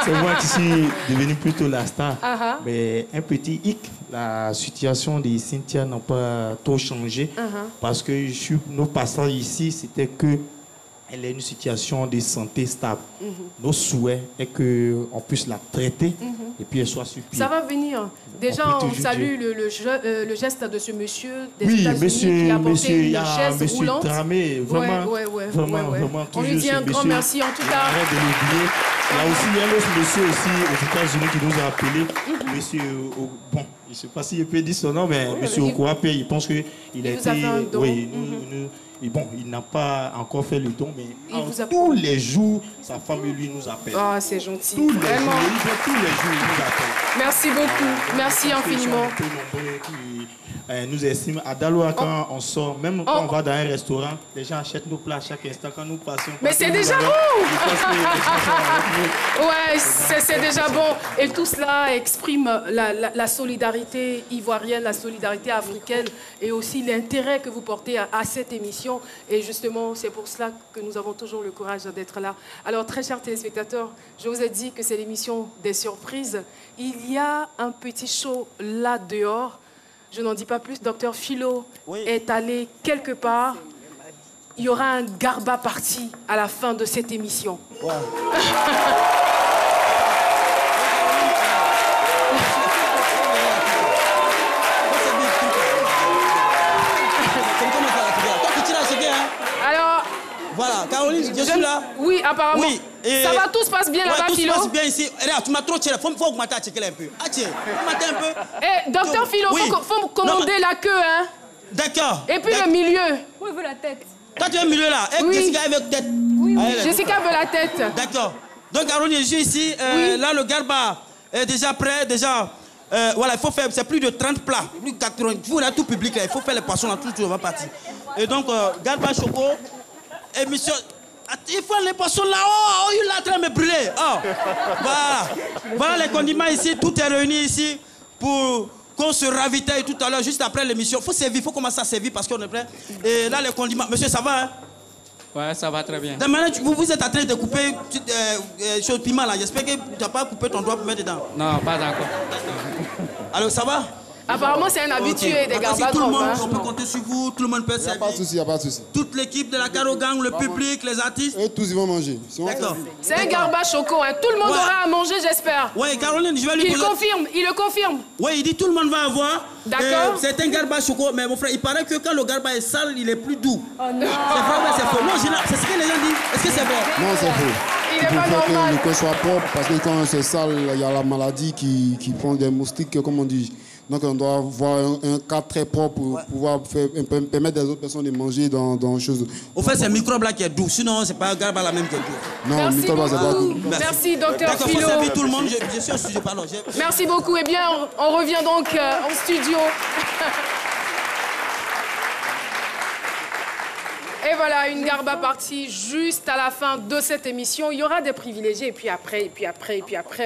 C'est moi qui suis devenu plutôt la star. Mais un petit hic, la situation de Cynthia n'a pas trop changé. Parce que nos passages ici, c'était que elle a une situation de santé stable. Nos souhaits est qu'on puisse la traiter et puis elle soit sur pied. Ça va venir. Déjà, on salue le geste de ce monsieur des États-Unis qui a porté une chaise roulante. Tramé, vraiment, vraiment, on lui dit un grand merci en tout cas. Arrête de l'oublier. Il y a aussi un autre monsieur aussi aux États-Unis qui nous a appelé. Monsieur, bon, je ne sais pas si je peux dire son nom, mais monsieur Okouapé, il pense qu'il a été... Et bon, il n'a pas encore fait le don, mais tous les jours, sa femme lui nous appelle. Ah, c'est gentil. Tous les vraiment. Tous les jours, il nous appelle. Merci beaucoup. Merci infiniment. Nous estiment à Daloa quand on sort, même quand on va dans un restaurant, les gens achètent nos plats à chaque instant quand nous passons. Mais c'est déjà bon. Ouais, c'est déjà bon. Et tout cela exprime la solidarité ivoirienne, la solidarité africaine et aussi l'intérêt que vous portez à cette émission. Et justement, c'est pour cela que nous avons toujours le courage d'être là. Alors, très chers téléspectateurs, je vous ai dit que c'est l'émission des surprises. Il y a un petit show là dehors. Je n'en dis pas plus, Docteur Philo est allé quelque part. Il y aura un garba party à la fin de cette émission. je suis là. Oui, apparemment. Oui. Ça va, tout se passe bien là-bas, Philo? Tout se passe bien ici. Regarde, tu m'as trop tiré. Faut augmenter à checker un peu. Ah, tiens, augmenter un peu. Eh, docteur Philo, faut commander la queue, hein. D'accord. Et puis le milieu. Où veut la tête? Toi, tu es au milieu là. Oui. Jessica avec tête. Oui, oui. Jessica veut la tête. D'accord. Donc, Caroline, je suis ici. Là, le garba est déjà prêt. Déjà, voilà, il faut faire. C'est plus de 30 plats. Plus de 80. Il faut là, tout public là. Il faut faire les poissons là. Tout va partir. Et donc, garba choco. Et monsieur. Il faut les poissons là. Oh, il est en train de me brûler. Oh. Voilà. Voilà les condiments ici. Tout est réuni ici pour qu'on se ravitaille tout à l'heure, juste après l'émission. Il faut servir, il faut commencer à servir parce qu'on est prêt. Et là, les condiments. Monsieur, ça va, hein? Ouais, ça va très bien. De manière, vous êtes en train de couper chose piment là. J'espère que tu n'as pas coupé ton doigt pour mettre dedans. Non, pas encore. Alors, ça va? Apparemment, c'est un habitué des Garba tout le monde, hein. on peut compter sur vous, tout le monde peut servir. Il n'y a pas de souci, il n'y a pas de souci. Toute l'équipe de la Caro Gang, le public, les artistes. Et tous, ils vont manger. D'accord. C'est un Garba choco, hein. Tout le monde aura à manger, j'espère. Oui, Caroline, je vais lui poser... Il le confirme. Oui, il dit tout le monde va avoir. D'accord. C'est un Garba choco, mais mon frère, il paraît que quand le Garba est sale, il est plus doux. Oh non. C'est vrai, mais c'est faux. Non, c'est ce que les gens disent. Est-ce que c'est vrai? Non, c'est faux. Il est pas normal. Que le corps soit propre, parce que quand c'est sale, il y a la maladie qui prend des moustiques, comme on dit. Donc on doit avoir un cadre très propre pour pouvoir permettre aux autres personnes de manger dans choses. Au fait, c'est le microbe là qui est doux. Sinon, c'est pas un Garba la même qui est doux. Non, le microbe là, c'est pas doux. Merci, docteur Philo. D'accord, faut servir tout le monde. Je suis au studio, pardon. Merci beaucoup. Eh bien, on revient donc en studio. Et voilà, une Garba partie juste à la fin de cette émission. Il y aura des privilégiés, et puis après,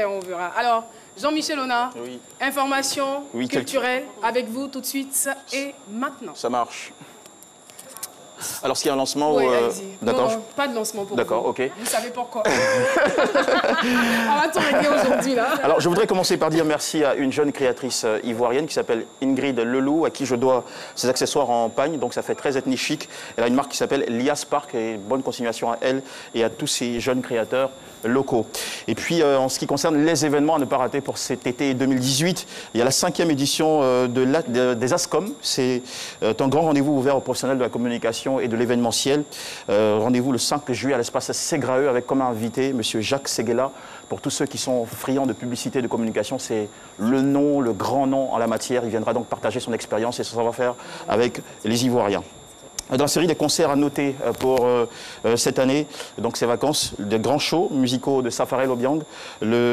on verra. Alors, Jean-Michel Ona, oui. Information culturelle avec vous tout de suite et maintenant. Ça marche. Alors, s'il y a un lancement oui, ou... D'accord. Non, pas de lancement pour vous. D'accord, ok. Vous savez pourquoi. On va tout régler aujourd'hui, là. Alors, je voudrais commencer par dire merci à une jeune créatrice ivoirienne qui s'appelle Ingrid Lelou, à qui je dois ses accessoires en pagne, donc ça fait très ethnie chic. Elle a une marque qui s'appelle Lias Park, et bonne continuation à elle et à tous ces jeunes créateurs locaux. Et puis, en ce qui concerne les événements à ne pas rater pour cet été 2018, il y a la 5e édition des ASCOM. C'est un grand rendez-vous ouvert aux professionnels de la communication et de l'événementiel. Rendez-vous le 5 juillet à l'espace Ségraeux avec comme invité M. Jacques Seguela. Pour tous ceux qui sont friands de publicité et de communication, c'est le grand nom en la matière. Il viendra donc partager son expérience et son savoir-faire avec les Ivoiriens. Dans la série des concerts à noter pour cette année, donc ces vacances, des grands shows musicaux de Safarel Obiang.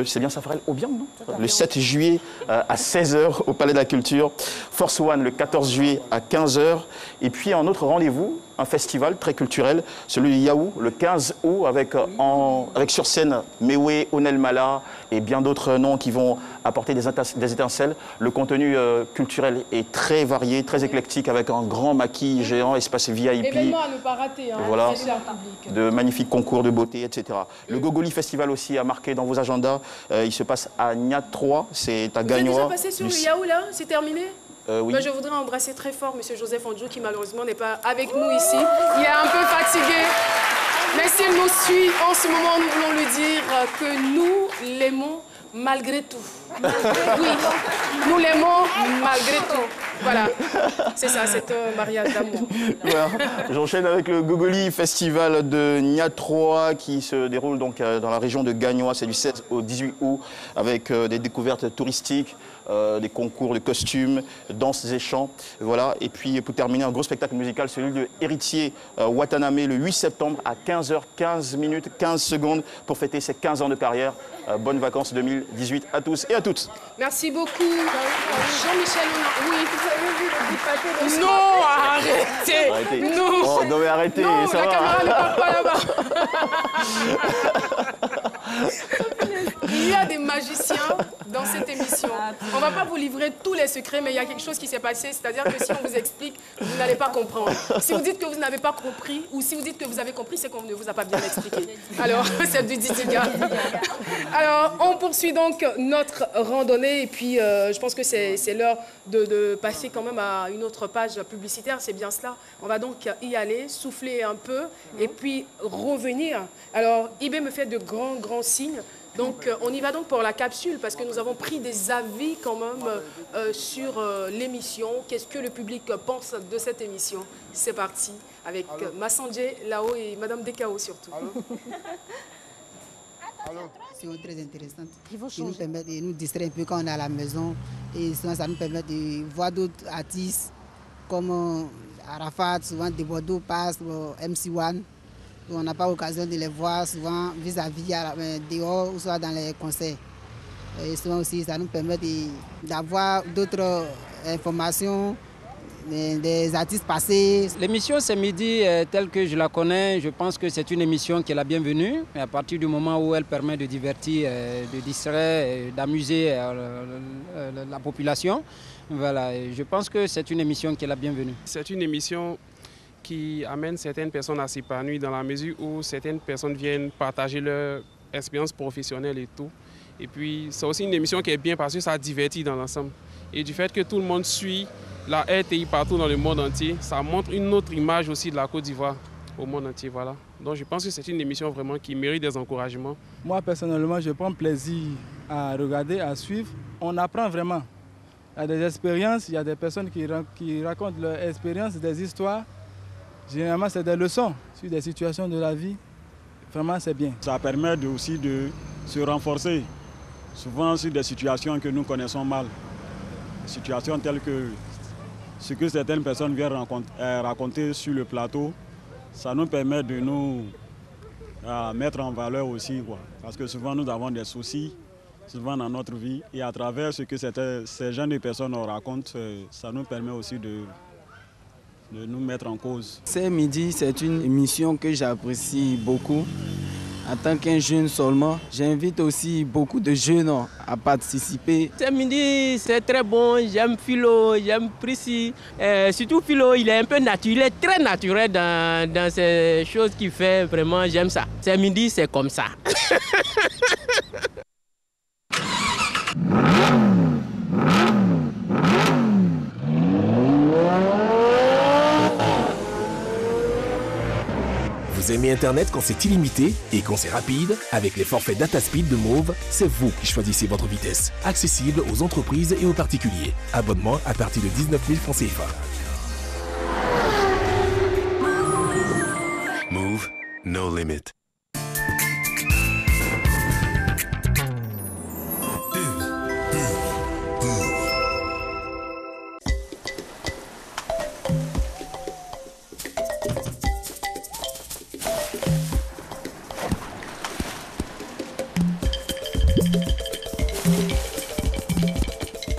C'est bien Safarel Obiang, non? Le 7 juillet à 16h au Palais de la Culture. Force One le 14 juillet à 15h. Et puis un autre rendez-vous, un festival très culturel, celui de Yaou, le 15 août, avec sur scène Mewé, Onel Mala et bien d'autres noms qui vont apporter des étincelles. Le contenu culturel est très varié, très éclectique, avec un grand maquis géant, espace VIP. Événement à ne pas rater, hein, voilà, public. de magnifiques concours de beauté, etc. Le Gogoli Festival aussi à marquer dans vos agendas. Il se passe à Niat 3, c'est à Gagnois. Vous êtes déjà passé sur le Yaou, là? C'est terminé? Oui. Ben, je voudrais embrasser très fort M. Joseph Andjou qui malheureusement n'est pas avec nous ici. Il est un peu fatigué. Mais s'il nous suit en ce moment, nous voulons lui dire que nous l'aimons malgré tout. Oui, nous l'aimons malgré tout. Voilà, c'est ça, c'est un mariage d'amour. Voilà. J'enchaîne avec le Gogoli Festival de Niat 3 qui se déroule donc dans la région de Gagnois. C'est du 16 au 18 août avec des découvertes touristiques, des concours de costumes, danses et chants. Voilà. Et puis pour terminer, un gros spectacle musical, celui de Héritier Watanabe le 8 septembre à 15h15 minutes 15 secondes pour fêter ses 15 ans de carrière. Bonnes vacances 2018 à tous et à toutes. Merci beaucoup. Jean-Michel, oui. Non, arrêtez. Non. Oh, non mais arrêtez, non, ça la va. caméra ne part pas là-bas. Il y a des magiciens dans cette émission. On ne va pas vous livrer tous les secrets, mais il y a quelque chose qui s'est passé. C'est-à-dire que si on vous explique, vous n'allez pas comprendre. Si vous dites que vous n'avez pas compris, ou si vous dites que vous avez compris, c'est qu'on ne vous a pas bien expliqué. Alors, c'est du Didiga. Alors, on poursuit donc notre randonnée. Et puis, je pense que c'est l'heure de passer quand même à une autre page publicitaire. C'est bien cela. On va donc y aller, souffler un peu, et puis revenir. Alors, Ibé me fait de grands signes. Donc, on y va donc pour la capsule parce que nous avons pris des avis quand même sur l'émission. Qu'est-ce que le public pense de cette émission? C'est parti avec Massandje, Lao et Madame Dekao surtout. C'est très intéressant. Qui nous permet de nous distraire un peu quand on est à la maison. Et souvent, ça nous permet de voir d'autres artistes comme Arafat, souvent des Bordeaux passe, MC1. On n'a pas l'occasion de les voir souvent vis-à-vis dehors ou soit dans les concerts. Et souvent aussi, ça nous permet d'avoir d'autres informations des artistes passés. L'émission C'est Midi, telle que je la connais, je pense que c'est une émission qui est la bienvenue. À partir du moment où elle permet de divertir, de distraire, d'amuser la population. Voilà, je pense que c'est une émission qui est la bienvenue. C'est une émission qui amène certaines personnes à s'épanouir dans la mesure où certaines personnes viennent partager leur expérience professionnelle et tout. Et puis c'est aussi une émission qui est bien parce que ça divertit dans l'ensemble. Et du fait que tout le monde suit la RTI partout dans le monde entier, ça montre une autre image aussi de la Côte d'Ivoire au monde entier. Voilà. Donc je pense que c'est une émission vraiment qui mérite des encouragements. Moi personnellement, je prends plaisir à regarder, à suivre. On apprend vraiment. Il y a des expériences, il y a des personnes qui racontent leurs expériences, des histoires. Généralement, c'est des leçons sur des situations de la vie. Vraiment, c'est bien. Ça permet aussi de se renforcer, souvent sur des situations que nous connaissons mal. Des situations telles que ce que certaines personnes viennent raconter sur le plateau, ça nous permet de nous mettre en valeur aussi, quoi. Parce que souvent, nous avons des soucis, souvent dans notre vie. Et à travers ce que ces jeunes personnes nous racontent, ça nous permet aussi de nous mettre en cause. C'est Midi, c'est une émission que j'apprécie beaucoup. En tant qu'un jeune seulement, j'invite aussi beaucoup de jeunes à participer. C'est Midi, c'est très bon, j'aime Philo, j'aime Prissy. Surtout Philo, il est un peu naturel, très naturel dans ces choses qu'il fait, vraiment j'aime ça. C'est Midi, c'est comme ça. Vous aimez Internet quand c'est illimité et quand c'est rapide? Avec les forfaits DataSpeed de Mauve, c'est vous qui choisissez votre vitesse. Accessible aux entreprises et aux particuliers. Abonnement à partir de 19 000 francs CFA. Move, no limit.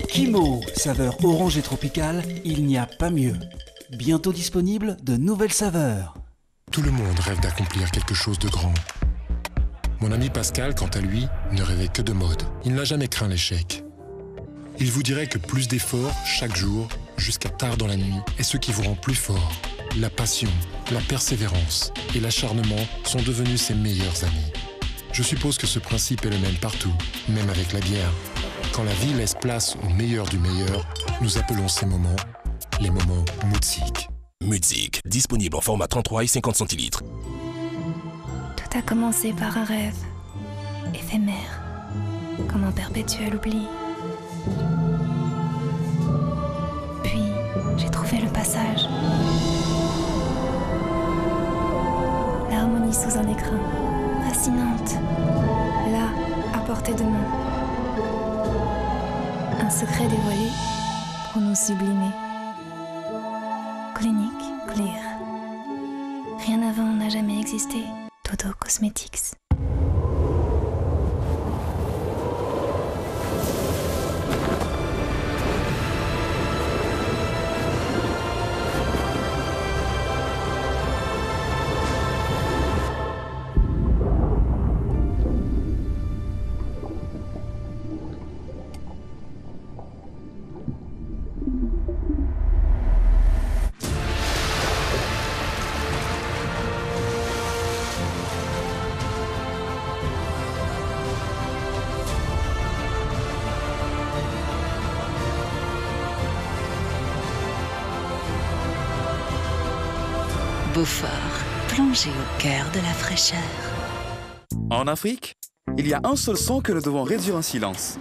Kimo, saveur orange et tropicale, il n'y a pas mieux. Bientôt disponible, de nouvelles saveurs. Tout le monde rêve d'accomplir quelque chose de grand. Mon ami Pascal, quant à lui, ne rêvait que de mode. Il n'a jamais craint l'échec. Il vous dirait que plus d'efforts, chaque jour, jusqu'à tard dans la nuit, est ce qui vous rend plus fort. La passion, la persévérance et l'acharnement sont devenus ses meilleurs amis. Je suppose que ce principe est le même partout, même avec la bière. Quand la vie laisse place au meilleur du meilleur, nous appelons ces moments les moments Mutzik. Mutzik, disponible en format 33 et 50 centilitres. Tout a commencé par un rêve, éphémère, comme un perpétuel oubli. Puis, j'ai trouvé le passage. L'harmonie sous un écrin, fascinante, là, à portée de main. Un secret dévoilé pour nous sublimer. Clinique Clear. Rien avant n'a jamais existé. Dodo Cosmetics. Beaufort, plongé au cœur de la fraîcheur. En Afrique, Il y a un seul son que nous devons réduire en silence.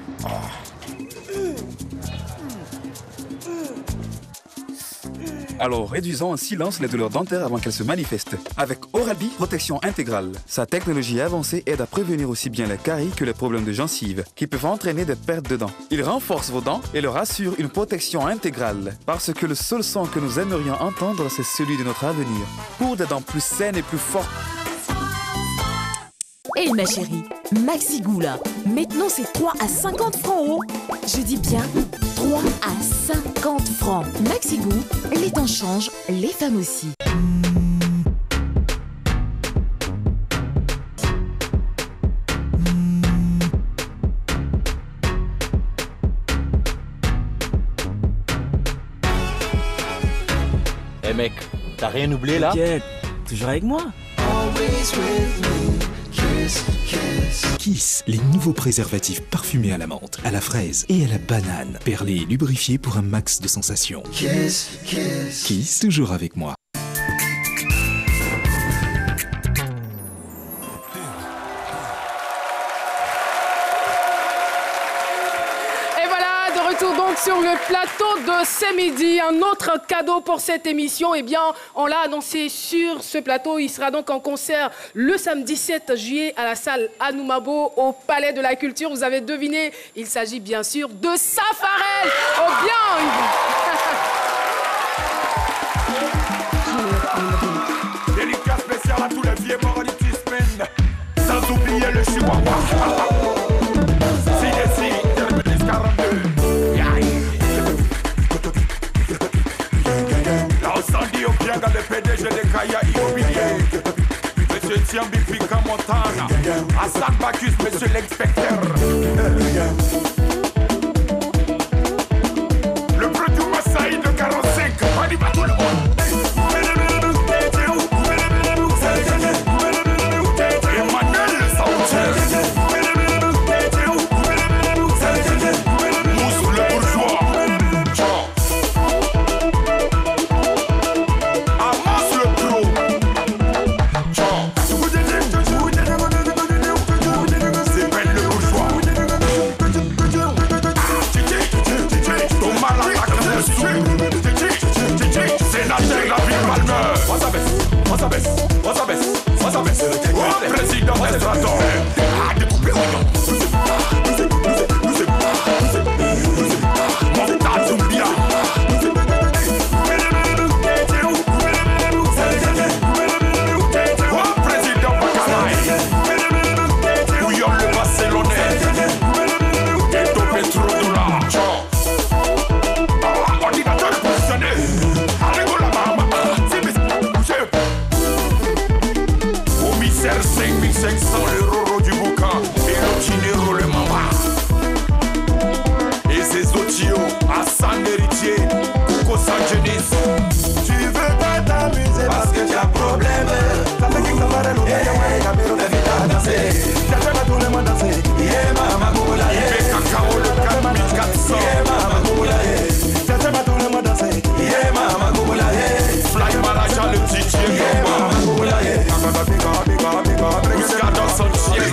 Alors réduisons en silence les douleurs dentaires avant qu'elles se manifestent. Avec Oral-B Protection Intégrale. Sa technologie avancée aide à prévenir aussi bien les caries que les problèmes de gencives, qui peuvent entraîner des pertes de dents. Il renforce vos dents et leur assure une protection intégrale. Parce que le seul son que nous aimerions entendre, c'est celui de notre avenir. Pour des dents plus saines et plus fortes. Hé ma chérie, Maxi Goula, maintenant c'est 3 à 50 francs, oh. Je dis bien 3 à 50 francs. Maxi Gou, les temps changent, les femmes aussi. Eh mec, t'as rien oublié là? T'inquiète, toujours avec moi. Kiss, les nouveaux préservatifs parfumés à la menthe, à la fraise et à la banane. Perlés et lubrifiés pour un max de sensations. Kiss, Kiss. Kiss, toujours avec moi. Donc sur le plateau de ce midi, un autre cadeau pour cette émission. Eh bien, on l'a annoncé sur ce plateau. Il sera donc en concert le samedi 7 juillet à la salle Anoumabo au Palais de la Culture. Vous avez deviné, il s'agit bien sûr de Safarel au Biang. Délicat spécial à tous les vieux morts du Tismen. Sans oublier le Chihuahua. Terminus 42. L'incendie au Bianga, le PDG de Kaya Immobilier. Monsieur Tiambi Pika Montana. Hassan Bacchus, monsieur l'inspecteur. Le produit Massaï de 45. On y va tout le monde. Emmanuel le Sanchez. Président d'Estradon.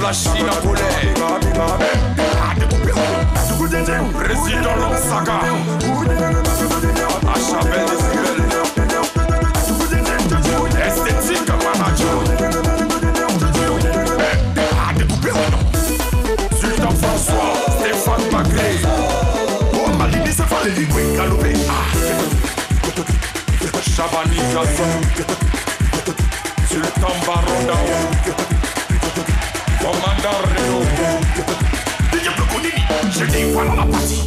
La Chine à poulet. Président Lonsaga. Achabel esthétique manager. Sultan François, Stéphane Bagré. Oh Malini, c'est pas les ligoués, Galopé. Chabani Gasson. Sultan Baronda. Commandant Renault. DJ Bloconini, je dis voilà la partie.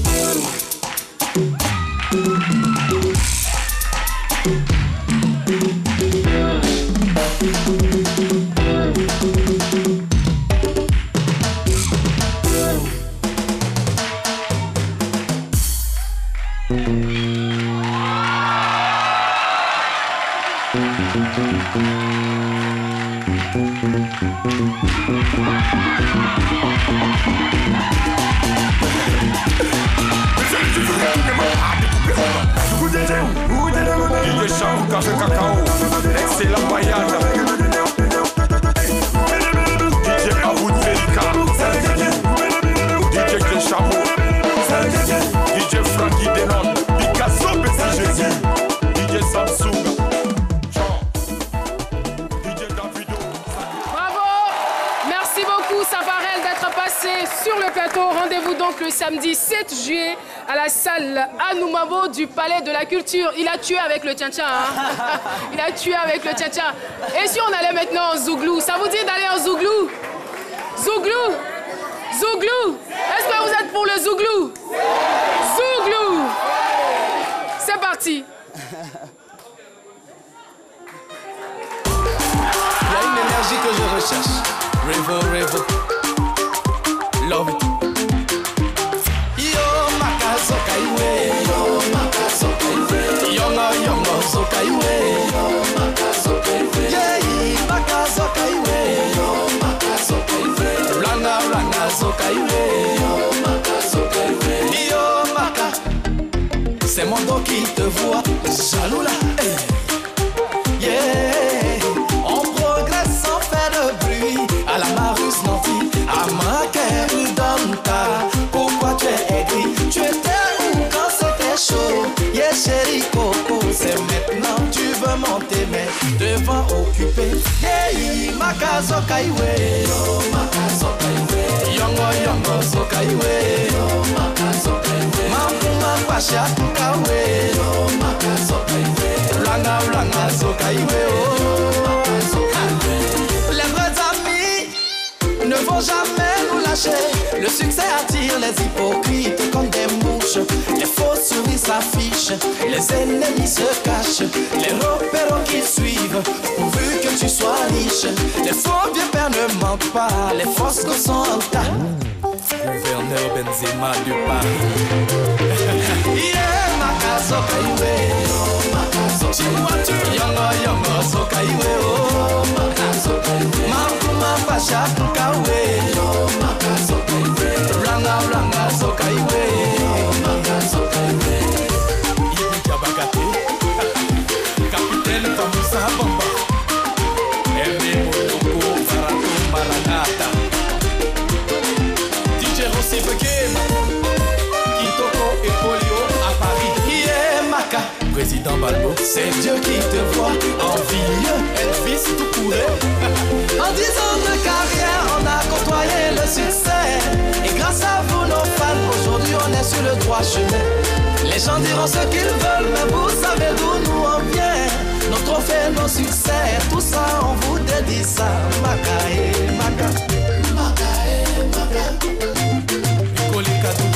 Café cacao, excellent voyage. DJ Avoud Velika. samedi 7 juillet à la salle Anoumabo du Palais de la Culture. Il a tué avec le tchan-tchan. Hein? Il a tué avec le tchan-tchan. Et si on allait maintenant en Zouglou? Ça vous dit d'aller en Zouglou? Zouglou? Zouglou? Est-ce que vous êtes pour le Zouglou? Zouglou! C'est parti. Il y a une énergie que je recherche. Revo, revo. Love it. Yo, makazo kaiwe. Yo, makazo kaiwe. Yongo, yongo, zo kaiwe. Yo, makazo kaiwe. Yeah, makazo kaiwe. Yo, makazo kaiwe. Blanga, blanga, zo kaiwe. Yo, makazo kaiwe. Yo, maka. C'est mon dos qui te voit. Jaloux là. Hey. Yeah. On progresse sans faire de bruit. À la Marus Nanti, à Makerudanta. Pourquoi tu es aigri? Tu étais où quand c'était chaud? Yeah chérie Coco, c'est maintenant tu veux monter mais devant occupé. Yeah, Makazo Kaiwe. Yo, Makazo Kaiwe. Yongo Yongo So Kaiwe. Yo, Makazo Kaiwe. Mapuma Pasha Kawe. Yo, Makazo Kaiwe. Blanga Blanga So Kaiwe. Oh, Makazo Kaiwe. Les vrais amis ne vont jamais nous lâcher. Le succès attire les hypocrites comme des mouches. Les faux souris s'affichent, les ennemis se cachent. Les repérants qui suivent, pourvu que tu sois riche. Les faux vieux pères ne mentent pas, les fausses go sont en tas. Gouverneur Benzema de Paris. Yeah, Makazo Kaiwe. Makazo Kaiwe. Yongo Yongo So Kaiwe. Oh, Makazo Kaiwe. Makuma Pasha Kawe. Yo, Makazo Kaiwe. Blanga Blanga So Kaiwe. Yo, Makazo Kaiwe. Ibi Kabakate. Capitaine Kamusa Bamba. Eme Motoko Farato Maranata. DJ Rossi Begame. Kitoko et Polio à Paris. Yeah, Maka. Président Balbo, c'est Dieu qui te voit. Envieux, Elvis tout couré. En 10 ans de carrière, on a côtoyé le succès. Et grâce à vous, nos fans, aujourd'hui on est sur le droit chemin. Les gens diront ce qu'ils veulent, mais vous savez d'où nous on vient. Nos trophées, nos succès, tout ça on vous dédie ça. Maka et Maka. Maka et Maka. Nicoli Kadou.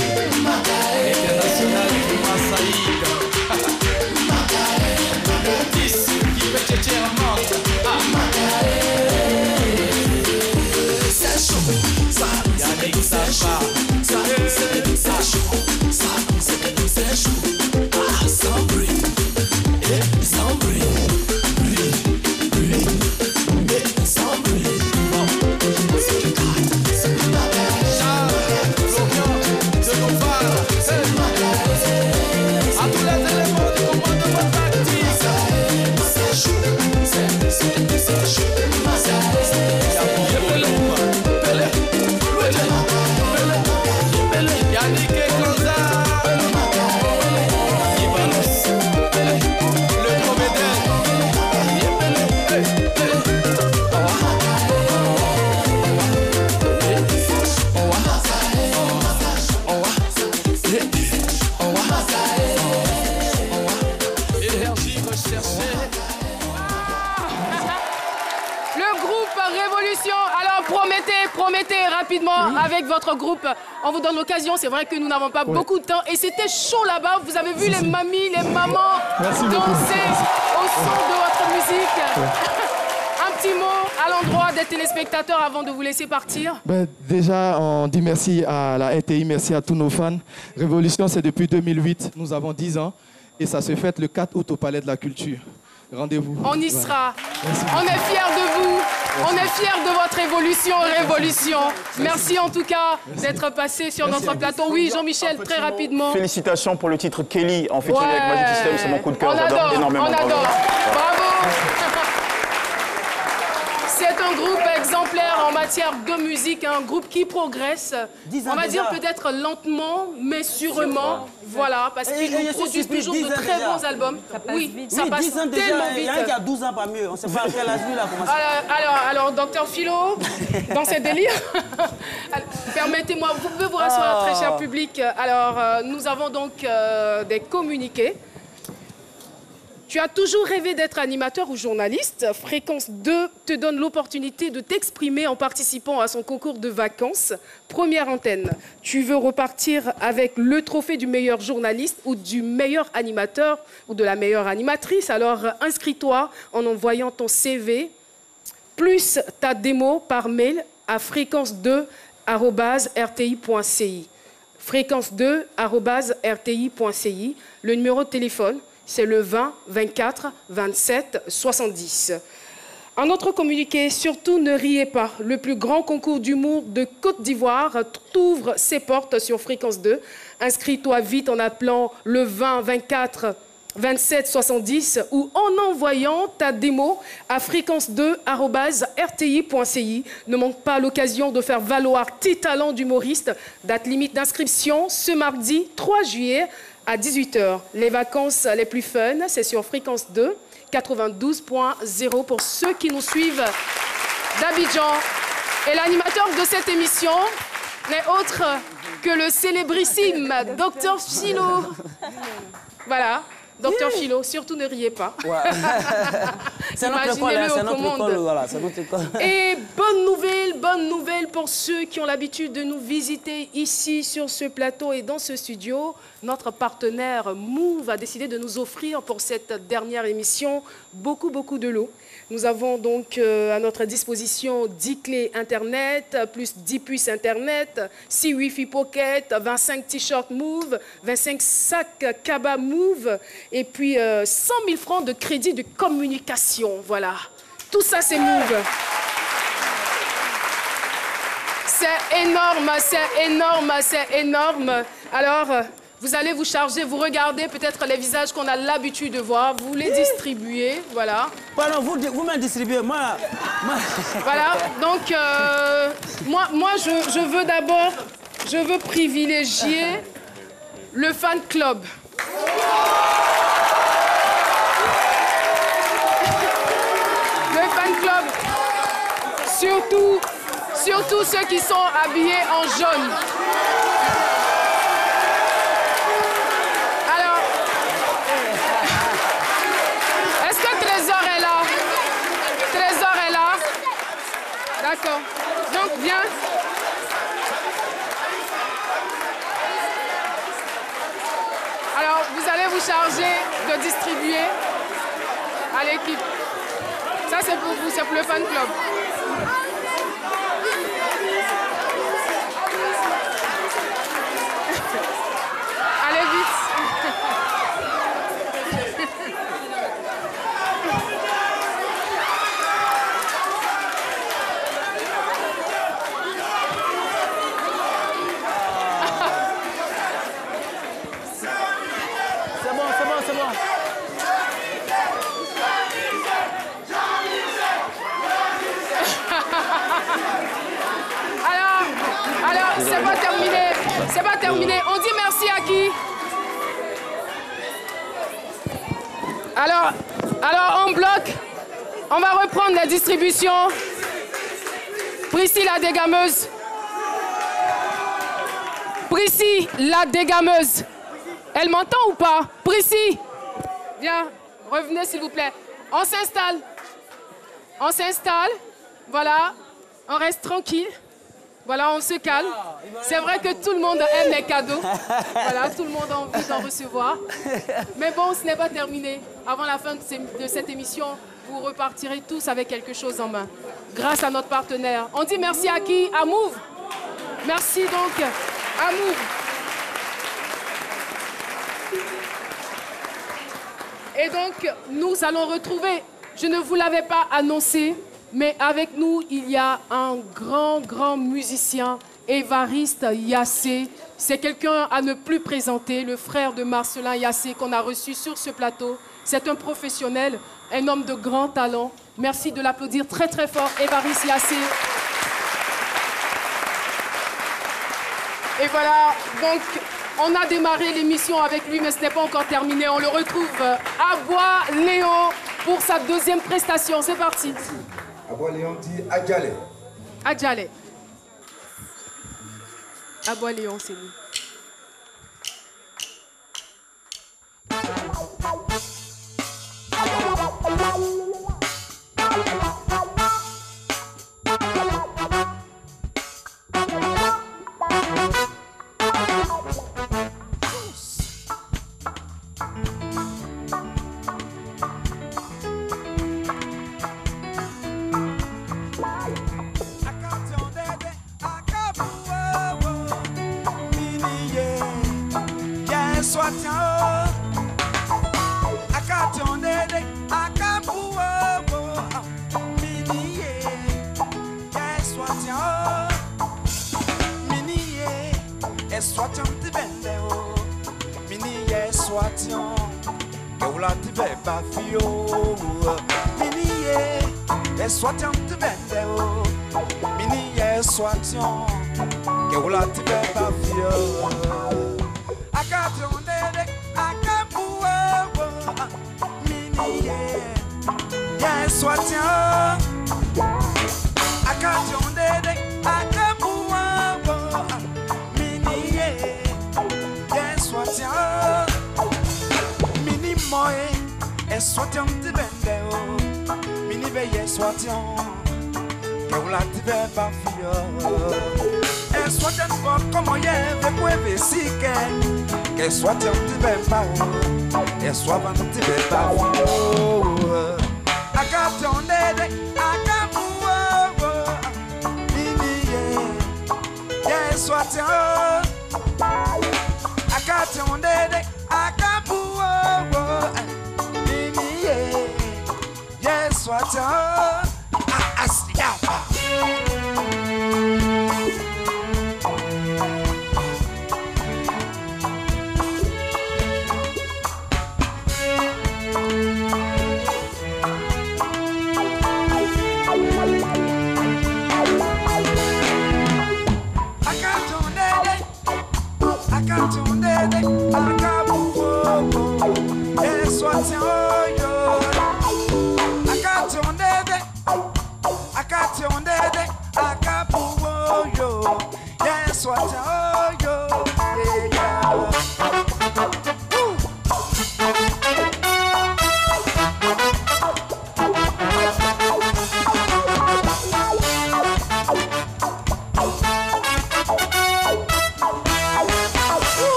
Maka et International Kuma Saïda. Maka et Maka. 10 qui peut tchétcher en manque. Maka et c'est chaud. Ça, Yannick, ça va. Ça, c'est chaud. Ça, c'est chaud. Ah, sans bruit. Et sans bruit. Bruit. Et sans bruit. Bon. C'est du cadre. C'est du bagage. Charles, Florian, de Novara. C'est du bagage. À tous les éléments du commandement tactique. C'est chaud. C'est chaud. Yannick et Kanza. Ibanos. Le comédien. Énergie recherchée. Le groupe Révolution. Alors promettez rapidement avec votre groupe. On vous donne l'occasion. C'est vrai que nous n'avons pas beaucoup de temps. Et c'était chaud là-bas. Vous avez vu les mamies, les mamans danser au son de votre musique. Un petit mot à l'endroit des téléspectateurs avant de vous laisser partir. Déjà, on dit merci à la RTI, merci à tous nos fans. Révolution, c'est depuis 2008. Nous avons 10 ans. Et ça se fête le 4 août au Palais de la Culture. Rendez-vous. On y sera. On est fiers de vous. On est fiers de votre révolution. Merci en tout cas d'être passé sur notre plateau. Oui, Jean-Michel, très rapidement. Félicitations pour le titre Kelly en featuring avec Magic System. C'est mon coup de cœur. J'adore énormément. On adore. Bravo. C'est un groupe exemplaire. exemplaire en matière de musique, un groupe qui progresse. On va dire peut-être lentement, mais sûrement. Voilà, parce qu'ils nous produisent toujours de très bons albums. Oui, ça passe tellement vite. Il y a un qui a 12 ans, pas mieux. On ne sait pas à quel âge lui a commencé. Alors, docteur Philo, dans ces délires, permettez-moi, vous pouvez vous rassurer, très cher public. Alors, nous avons donc des communiqués. Tu as toujours rêvé d'être animateur ou journaliste. Fréquence 2 te donne l'opportunité de t'exprimer en participant à son concours de vacances. Première antenne. Tu veux repartir avec le trophée du meilleur journaliste ou du meilleur animateur ou de la meilleure animatrice. Alors inscris-toi en envoyant ton CV plus ta démo par mail à fréquence2@rti.ci. fréquence2@rti.ci. Le numéro de téléphone, c'est le 20 24 27 70. Un autre communiqué, surtout ne riez pas. Le plus grand concours d'humour de Côte d'Ivoire t'ouvre ses portes sur Fréquence 2. Inscris-toi vite en appelant le 20 24 27 70 ou en envoyant ta démo à fréquence2@rti.ci. Ne manque pas l'occasion de faire valoir tes talents d'humoriste. Date limite d'inscription ce mardi 3 juillet à 18h. Les vacances les plus fun, c'est sur Fréquence 2, 92.0 pour ceux qui nous suivent d'Abidjan. Et l'animateur de cette émission n'est autre que le célébrissime Dr Philo. Voilà. Docteur Philo, surtout ne riez pas. Ouais. C'est notre école, c'est notre école, voilà, c'est notre école. Et bonne nouvelle pour ceux qui ont l'habitude de nous visiter ici sur ce plateau et dans ce studio. Notre partenaire Move a décidé de nous offrir pour cette dernière émission beaucoup de lots. Nous avons donc à notre disposition 10 clés Internet, plus 10 puces Internet, 6 Wi-Fi Pocket, 25 t-shirts Move, 25 sacs Kaba Move, et puis 100 000 francs de crédit de communication. Voilà. Tout ça, c'est Move. C'est énorme, c'est énorme, c'est énorme. Alors, vous allez vous charger, vous regardez peut-être les visages qu'on a l'habitude de voir, vous les distribuez, voilà. Pardon, vous me distribuez, moi... Voilà, donc moi je veux privilégier le fan club. Le fan club, surtout ceux qui sont habillés en jaune. D'accord. Donc, viens. Alors, vous allez vous charger de distribuer à l'équipe. Ça, c'est pour vous, c'est pour le fan club. Allez vite. Alors, c'est pas terminé. C'est pas terminé. On dit merci à qui? Alors, en bloc, on va reprendre la distribution. Priscille la dégameuse. Priscille la dégameuse. Elle m'entend ou pas? Priscille, viens, revenez s'il vous plaît. On s'installe. On s'installe. Voilà, on reste tranquille. Voilà, on se calme. C'est vrai que tout le monde aime les cadeaux. Voilà, tout le monde a envie d'en recevoir. Mais bon, ce n'est pas terminé. Avant la fin de cette émission, vous repartirez tous avec quelque chose en main. Grâce à notre partenaire. On dit merci à qui? À Move. Merci donc à Move. Et donc, nous allons retrouver, je ne vous l'avais pas annoncé, mais avec nous, il y a un grand musicien, Évariste Yassé. C'est quelqu'un à ne plus présenter, le frère de Marcelin Yassé qu'on a reçu sur ce plateau. C'est un professionnel, un homme de grand talent. Merci de l'applaudir très fort, Évariste Yassé. Et voilà, donc on a démarré l'émission avec lui, mais ce n'est pas encore terminé. On le retrouve à Bois-Léon pour sa deuxième prestation. C'est parti. À Bois-Léon dit Adjalé. Adjalé. À Bois-Léon, c'est lui.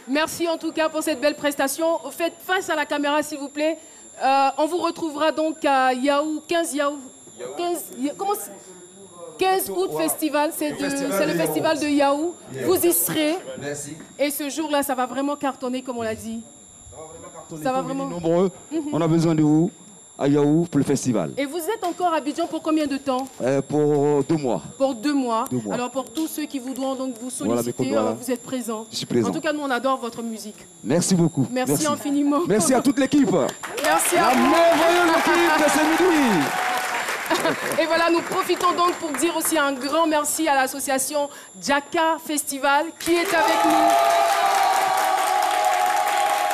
Merci en tout cas pour cette belle prestation. Faites face à la caméra s'il vous plaît. On vous retrouvera donc à Yahoo, 15 août festival, c'est le festival de Yahoo. Vous y serez. Merci. Et ce jour-là, ça va vraiment cartonner comme on l'a dit. Ça va vraiment. Nombreux. On a besoin de vous à Yahoo pour le festival. Et vous êtes encore à Abidjan pour combien de temps? Pour 2 mois. Pour 2 mois. 2 mois. Alors pour tous ceux qui voudront donc vous solliciter, voilà. Vous êtes présents. Je suis présent. En tout cas, nous on adore votre musique. Merci beaucoup. Merci infiniment. Merci à toute l'équipe. Merci à la merveilleuse équipe de ce midi. Et voilà, nous profitons donc pour dire aussi un grand merci à l'association Djaka Festival qui est avec nous.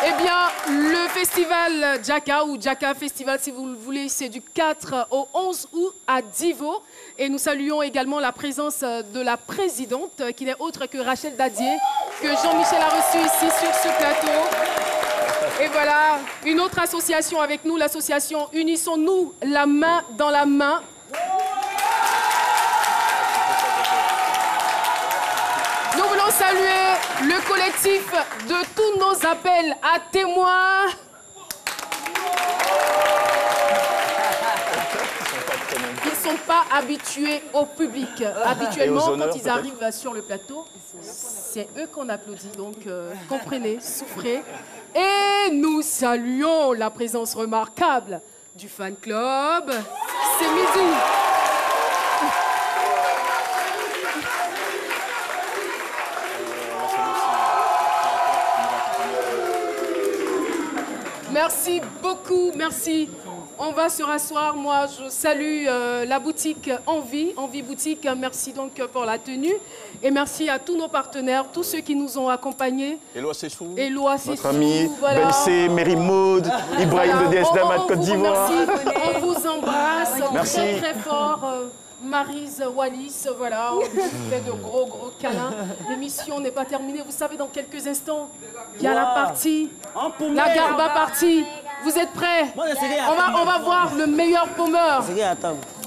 Eh bien, le festival Djaka ou Djaka Festival, si vous le voulez, c'est du 4 au 11 août à Divo. Et nous saluons également la présence de la présidente, qui n'est autre que Rachel Dadier, que Jean-Michel a reçu ici sur ce plateau. Et voilà, une autre association avec nous, l'association Unissons-nous la main dans la main. Nous voulons saluer le collectif de tous nos appels à témoins. Ils ne sont pas habitués au public. Habituellement, quand ils arrivent sur le plateau, c'est eux qu'on applaudit. Donc, comprenez, souffrez. Et nous saluons la présence remarquable du fan club. C'est midi. Merci beaucoup, merci. On va se rasseoir. Moi, je salue la boutique Envie Boutique. Merci donc pour la tenue. Et merci à tous nos partenaires, tous ceux qui nous ont accompagnés. Éloi Sessou, notre ami, voilà. Bensé, Mary Maud, Ibrahim de DSDM à Côte d'Ivoire. On vous embrasse merci. Très très fort. Maryse Wallis, voilà, on vous fait de gros câlins. L'émission n'est pas terminée. Vous savez, dans quelques instants, il y a la partie, la Garba partie. Vous êtes prêts? On va voir le meilleur paumeur.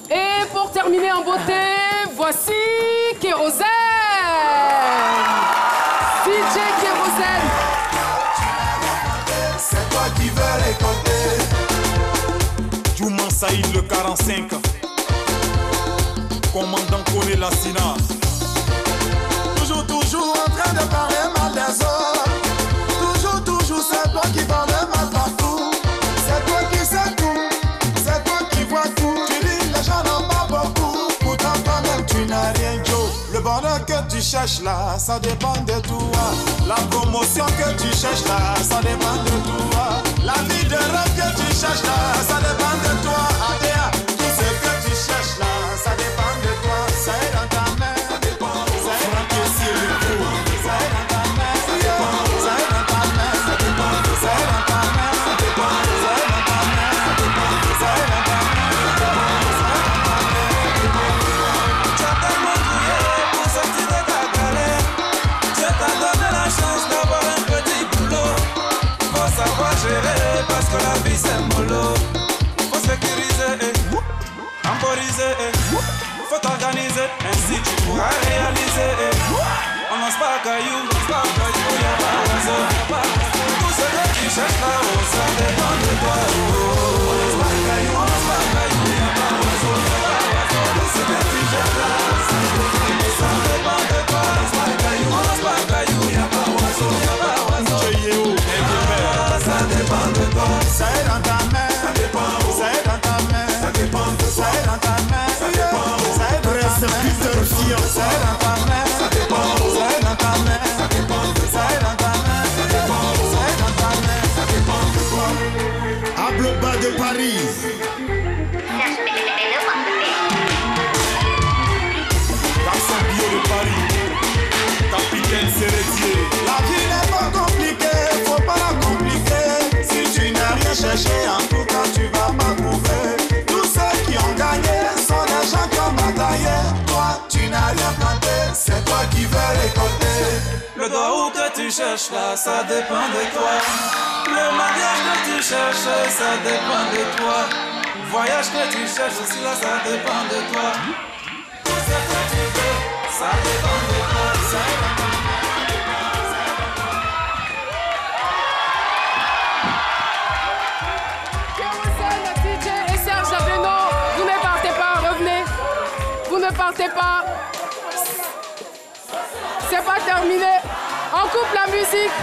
Et pour terminer en beauté, voici Kérosène. DJ Kérosène. C'est toi qui veux récolter. Jouman Saïd le 45. Commandant Kone Lassina. Toujours en train de parler mal des autres. Toujours, c'est toi qui parles mal partout. C'est toi qui sais tout, c'est toi qui vois tout. Tu dis les gens n'ont pas beaucoup, pourtant toi-même tu n'as rien, Joe. Le bonheur que tu cherches là, ça dépend de toi. La promotion que tu cherches là, ça dépend de toi. La vie de rêve que tu cherches là, ça dépend de toi. Adéa, tout ce que tu cherches là, ça dépend de toi. Ça est dans ta main, ça dépend. Ça est dans tes cieux, ça est dans ta main, ça dépend. Ça est dans ta main, ça dépend. Ça est dans ta main, ça dépend. Ça est dans ta main, ça dépend. Ça est dans ta main, ça dépend. Tu as tellement crié pour sortir de ta galère. Dieu t'a donné la chance d'avoir un petit boulot. Faut savoir gérer parce que la vie c'est mollo. Faut sécuriser, temporiser, faut t'organiser, ainsi tu pourras réaliser. On lance pas caillou, y'a pas oiseau. Tout ce que tu cherches là-haut, ça dépend de toi. On lance pas caillou, y'a pas oiseau. Tout ce que tu cherches là, ça dépend de toi. On lance pas caillou, y'a pas oiseau. Ça dépend de toi. Ça est dans ta main, ça dépend. Ça est dans ta main, ça dépend de toi. Ça est dans ta main, ça dépend. Ça est dans ta main, ça est dans ta main, ça dépend. Ça est dans ta main, ça dépend. Ça est dans ta main, ça dépend. Ça est dans ta main, ça dépend de toi. Abloba de Paris. Garçon bio de Paris. Capitaine Serretier. La vie n'est pas compliquée, faut pas la compliquer. Si tu n'as rien cherché, en tout cas tu vas pas trouver. Tous ceux qui ont gagné sont des gens qui ont bataillé. Toi, tu n'as rien planté, c'est toi qui veux récolter. Le doigt que tu cherches là, ça dépend de toi. Le mariage que tu cherches, ça dépend de toi. Voyage que tu cherches aussi là, ça dépend de toi. Tout ce que tu veux, ça dépend de toi. Ça dépend de toi. Vous ne partez pas. C'est pas terminé. On coupe la musique.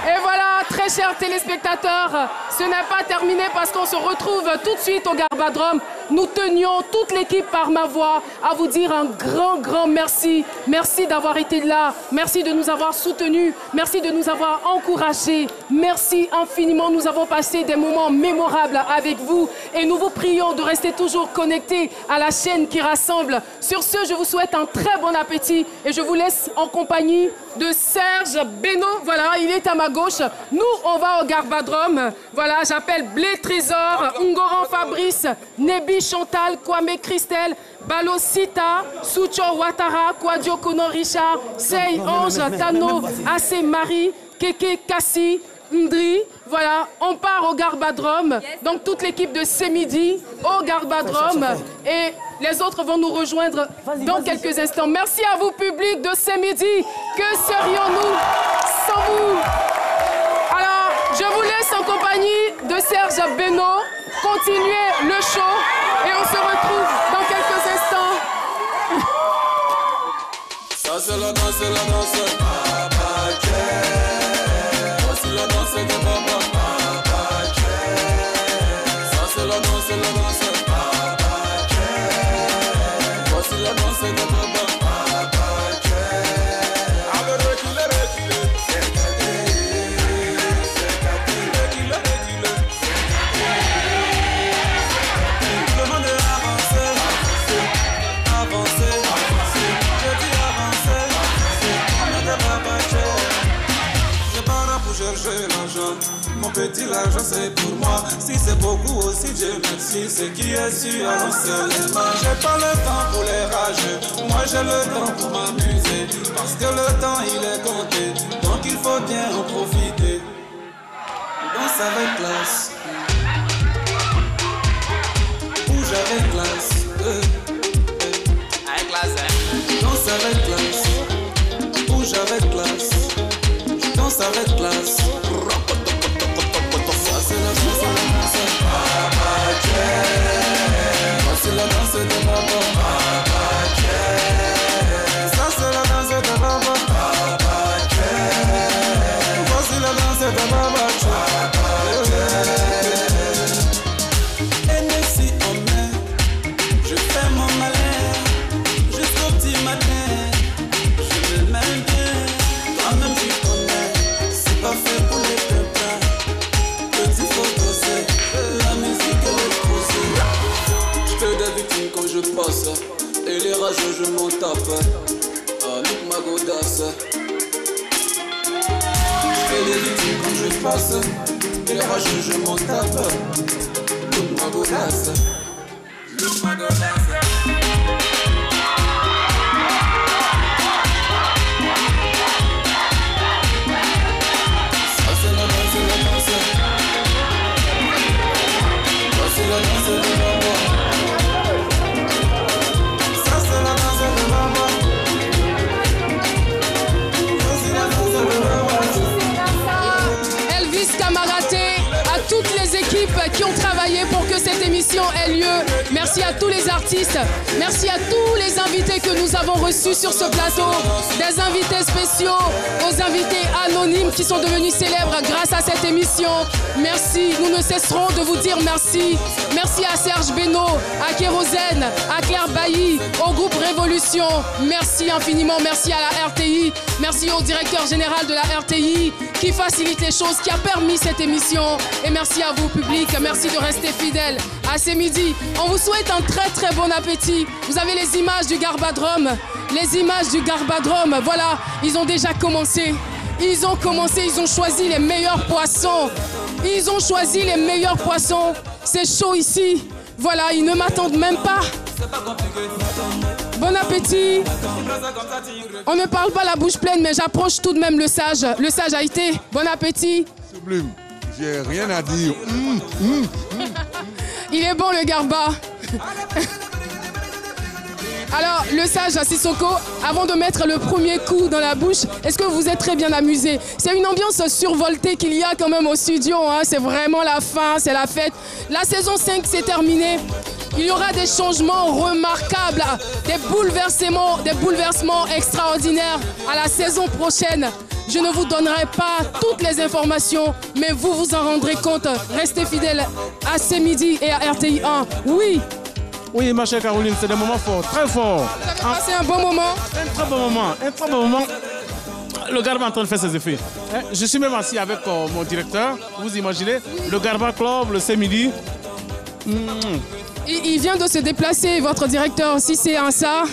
Et voilà, très chers téléspectateurs, ce n'est pas terminé parce qu'on se retrouve tout de suite au Garbadrome. Nous tenions, toute l'équipe par ma voix, à vous dire un grand merci. Merci d'avoir été là. Merci de nous avoir soutenus. Merci de nous avoir encouragés. Merci infiniment. Nous avons passé des moments mémorables avec vous. Et nous vous prions de rester toujours connectés à la chaîne qui rassemble. Sur ce, je vous souhaite un très bon appétit. Et je vous laisse en compagnie de Serge Beno. Voilà, il est à ma gauche. Nous, on va au Garbadrome. Voilà, j'appelle Blé Trésor, Ungoran Fabrice, Nebi Chantal, Kwame Christelle, Balo Sita, Soucho Ouattara, Kwadio Kono Richard, Sei Ange, Tano, Assé Marie, Keke Kassi, Ndri. Voilà, on part au Garbadrome. Donc toute l'équipe de C'est Midi au Garbadrome. Et les autres vont nous rejoindre dans quelques instants. Merci à vous, public de C'est Midi. Que serions-nous sans vous? Alors, je vous laisse en compagnie de Serge Beno. Continuez le show et on se retrouve dans quelques instants. Ça c'est la danse, c'est la danse. Papa Ké. Voici la danse de Papa. Papa Ké. Ça c'est la danse, c'est la danse. Papa Ké. Voici la danse de Papa. Papa Ké. Avec reculer, reculer. C'est petit, l'argent c'est pour moi. Si c'est beaucoup aussi, Dieu merci. Ce qui est sûr, allons se les mains. J'ai pas le temps pour les rageux, moi j'ai le temps pour m'amuser. Parce que le temps il est compté, donc il faut bien en profiter. Danse avec classe, bouge avec classe, avec classe. Danse avec classe, bouge avec classe, je danse avec classe. Ça c'est la danse, c'est la danse de maman. Ça c'est la danse de maman. Voici la danse de maman. NSI en main, je fais mon malin jusqu'au petit matin. Je me mets bien, toi-même tu connais. C'est pas fait pour les pépins. Petit faut doser, la musique elle est posée. Je fais des victimes quand je passe, et les rageux je m'en tape. Avec ma godasse. Je fais des victimes quand je passe, et les rageux je m'en tape. Avec ma godasse. Avec ma godasse. Elvis Camaraté, à toutes les équipes qui ont travaillé pour que cette émission ait lieu. Merci à tous les artistes, merci à tous les invités que nous avons reçus sur ce plateau, des invités spéciaux, aux invités anonymes qui sont devenus célèbres grâce à cette émission. Merci, nous ne cesserons de vous dire merci. Merci à Serge Benoît, à Kérosène, à Claire Bailly, au groupe Révolution. Merci infiniment, merci à la RTI, merci au directeur général de la RTI qui facilite les choses, qui a permis cette émission. Et merci à vous, public, merci de rester fidèles à ces midis. On vous souhaite un très très bon appétit. Vous avez les images du Garbadrome, les images du Garbadrome, voilà, ils ont déjà commencé. Ils ont commencé, ils ont choisi les meilleurs poissons. Ils ont choisi les meilleurs poissons. C'est chaud ici. Voilà, ils ne m'attendent même pas. Bon appétit. On ne parle pas la bouche pleine, mais j'approche tout de même le sage. Le sage a été. Bon appétit. Sublime. J'ai rien à dire. Il est bon le garba. Alors, le sage à Sissoko, avant de mettre le premier coup dans la bouche, est-ce que vous êtes très bien amusé? C'est une ambiance survoltée qu'il y a quand même au studio, hein. C'est vraiment la fin, c'est la fête. La saison 5 s'est terminée. Il y aura des changements remarquables, des bouleversements extraordinaires à la saison prochaine. Je ne vous donnerai pas toutes les informations, mais vous vous en rendrez compte. Restez fidèles à ces midis et à RTI 1. Oui. Oui, ma chère Caroline, c'est des moments forts, très forts. Vous avez passé un bon moment? Un très bon moment, un très bon moment. Le Garba est en train de faire ses effets. Je suis même assis avec mon directeur, vous imaginez, le Garba Club, le samedi. Il vient de se déplacer, votre directeur, si c'est un ça.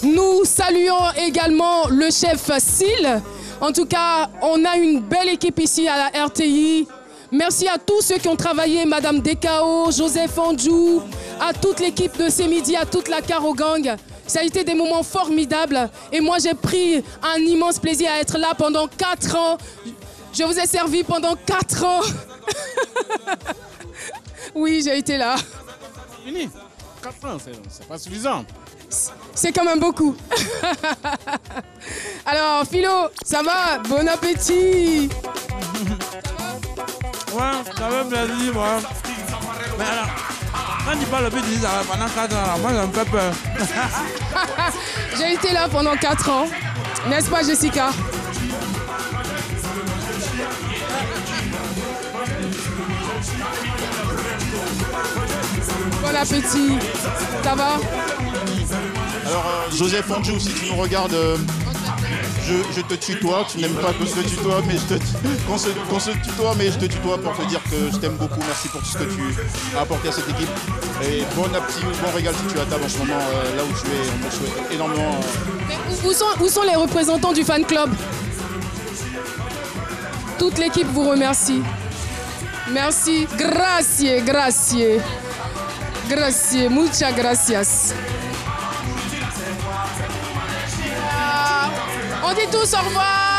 Nous saluons également le chef Syl. En tout cas, on a une belle équipe ici à la RTI. Merci à tous ceux qui ont travaillé, Madame Dekao, Joseph Andjou, à toute l'équipe de ces midis, à toute la Caro Gang. Ça a été des moments formidables et moi j'ai pris un immense plaisir à être là pendant 4 ans. Je vous ai servi pendant 4 ans. Oui, j'ai été là. Fini. 4 ans, c'est pas suffisant. C'est quand même beaucoup. Alors, Philo, ça va? Bon appétit. Ouais, ça va plaisir, moi. Mais alors, quand tu parles le petit, ça va pendant 4 ans, moi ça me fait peur. J'ai été là pendant 4 ans. N'est-ce pas, Jessica? Bon appétit. Ça va? Alors, Joseph Andjou, si tu nous regardes, je te tutoie. Tu n'aimes pas qu'on se tutoie, mais qu'on se tutoie, mais je te tutoie pour te dire que je t'aime beaucoup. Merci pour tout ce que tu as apporté à cette équipe. Et bon appétit, bon régal si tu es à table en ce moment, là où tu es. On te souhaite énormément. Où sont les représentants du fan club? Toute l'équipe vous remercie. Merci. Gracias, gracias. Gracias, muchas gracias. On dit tous au revoir.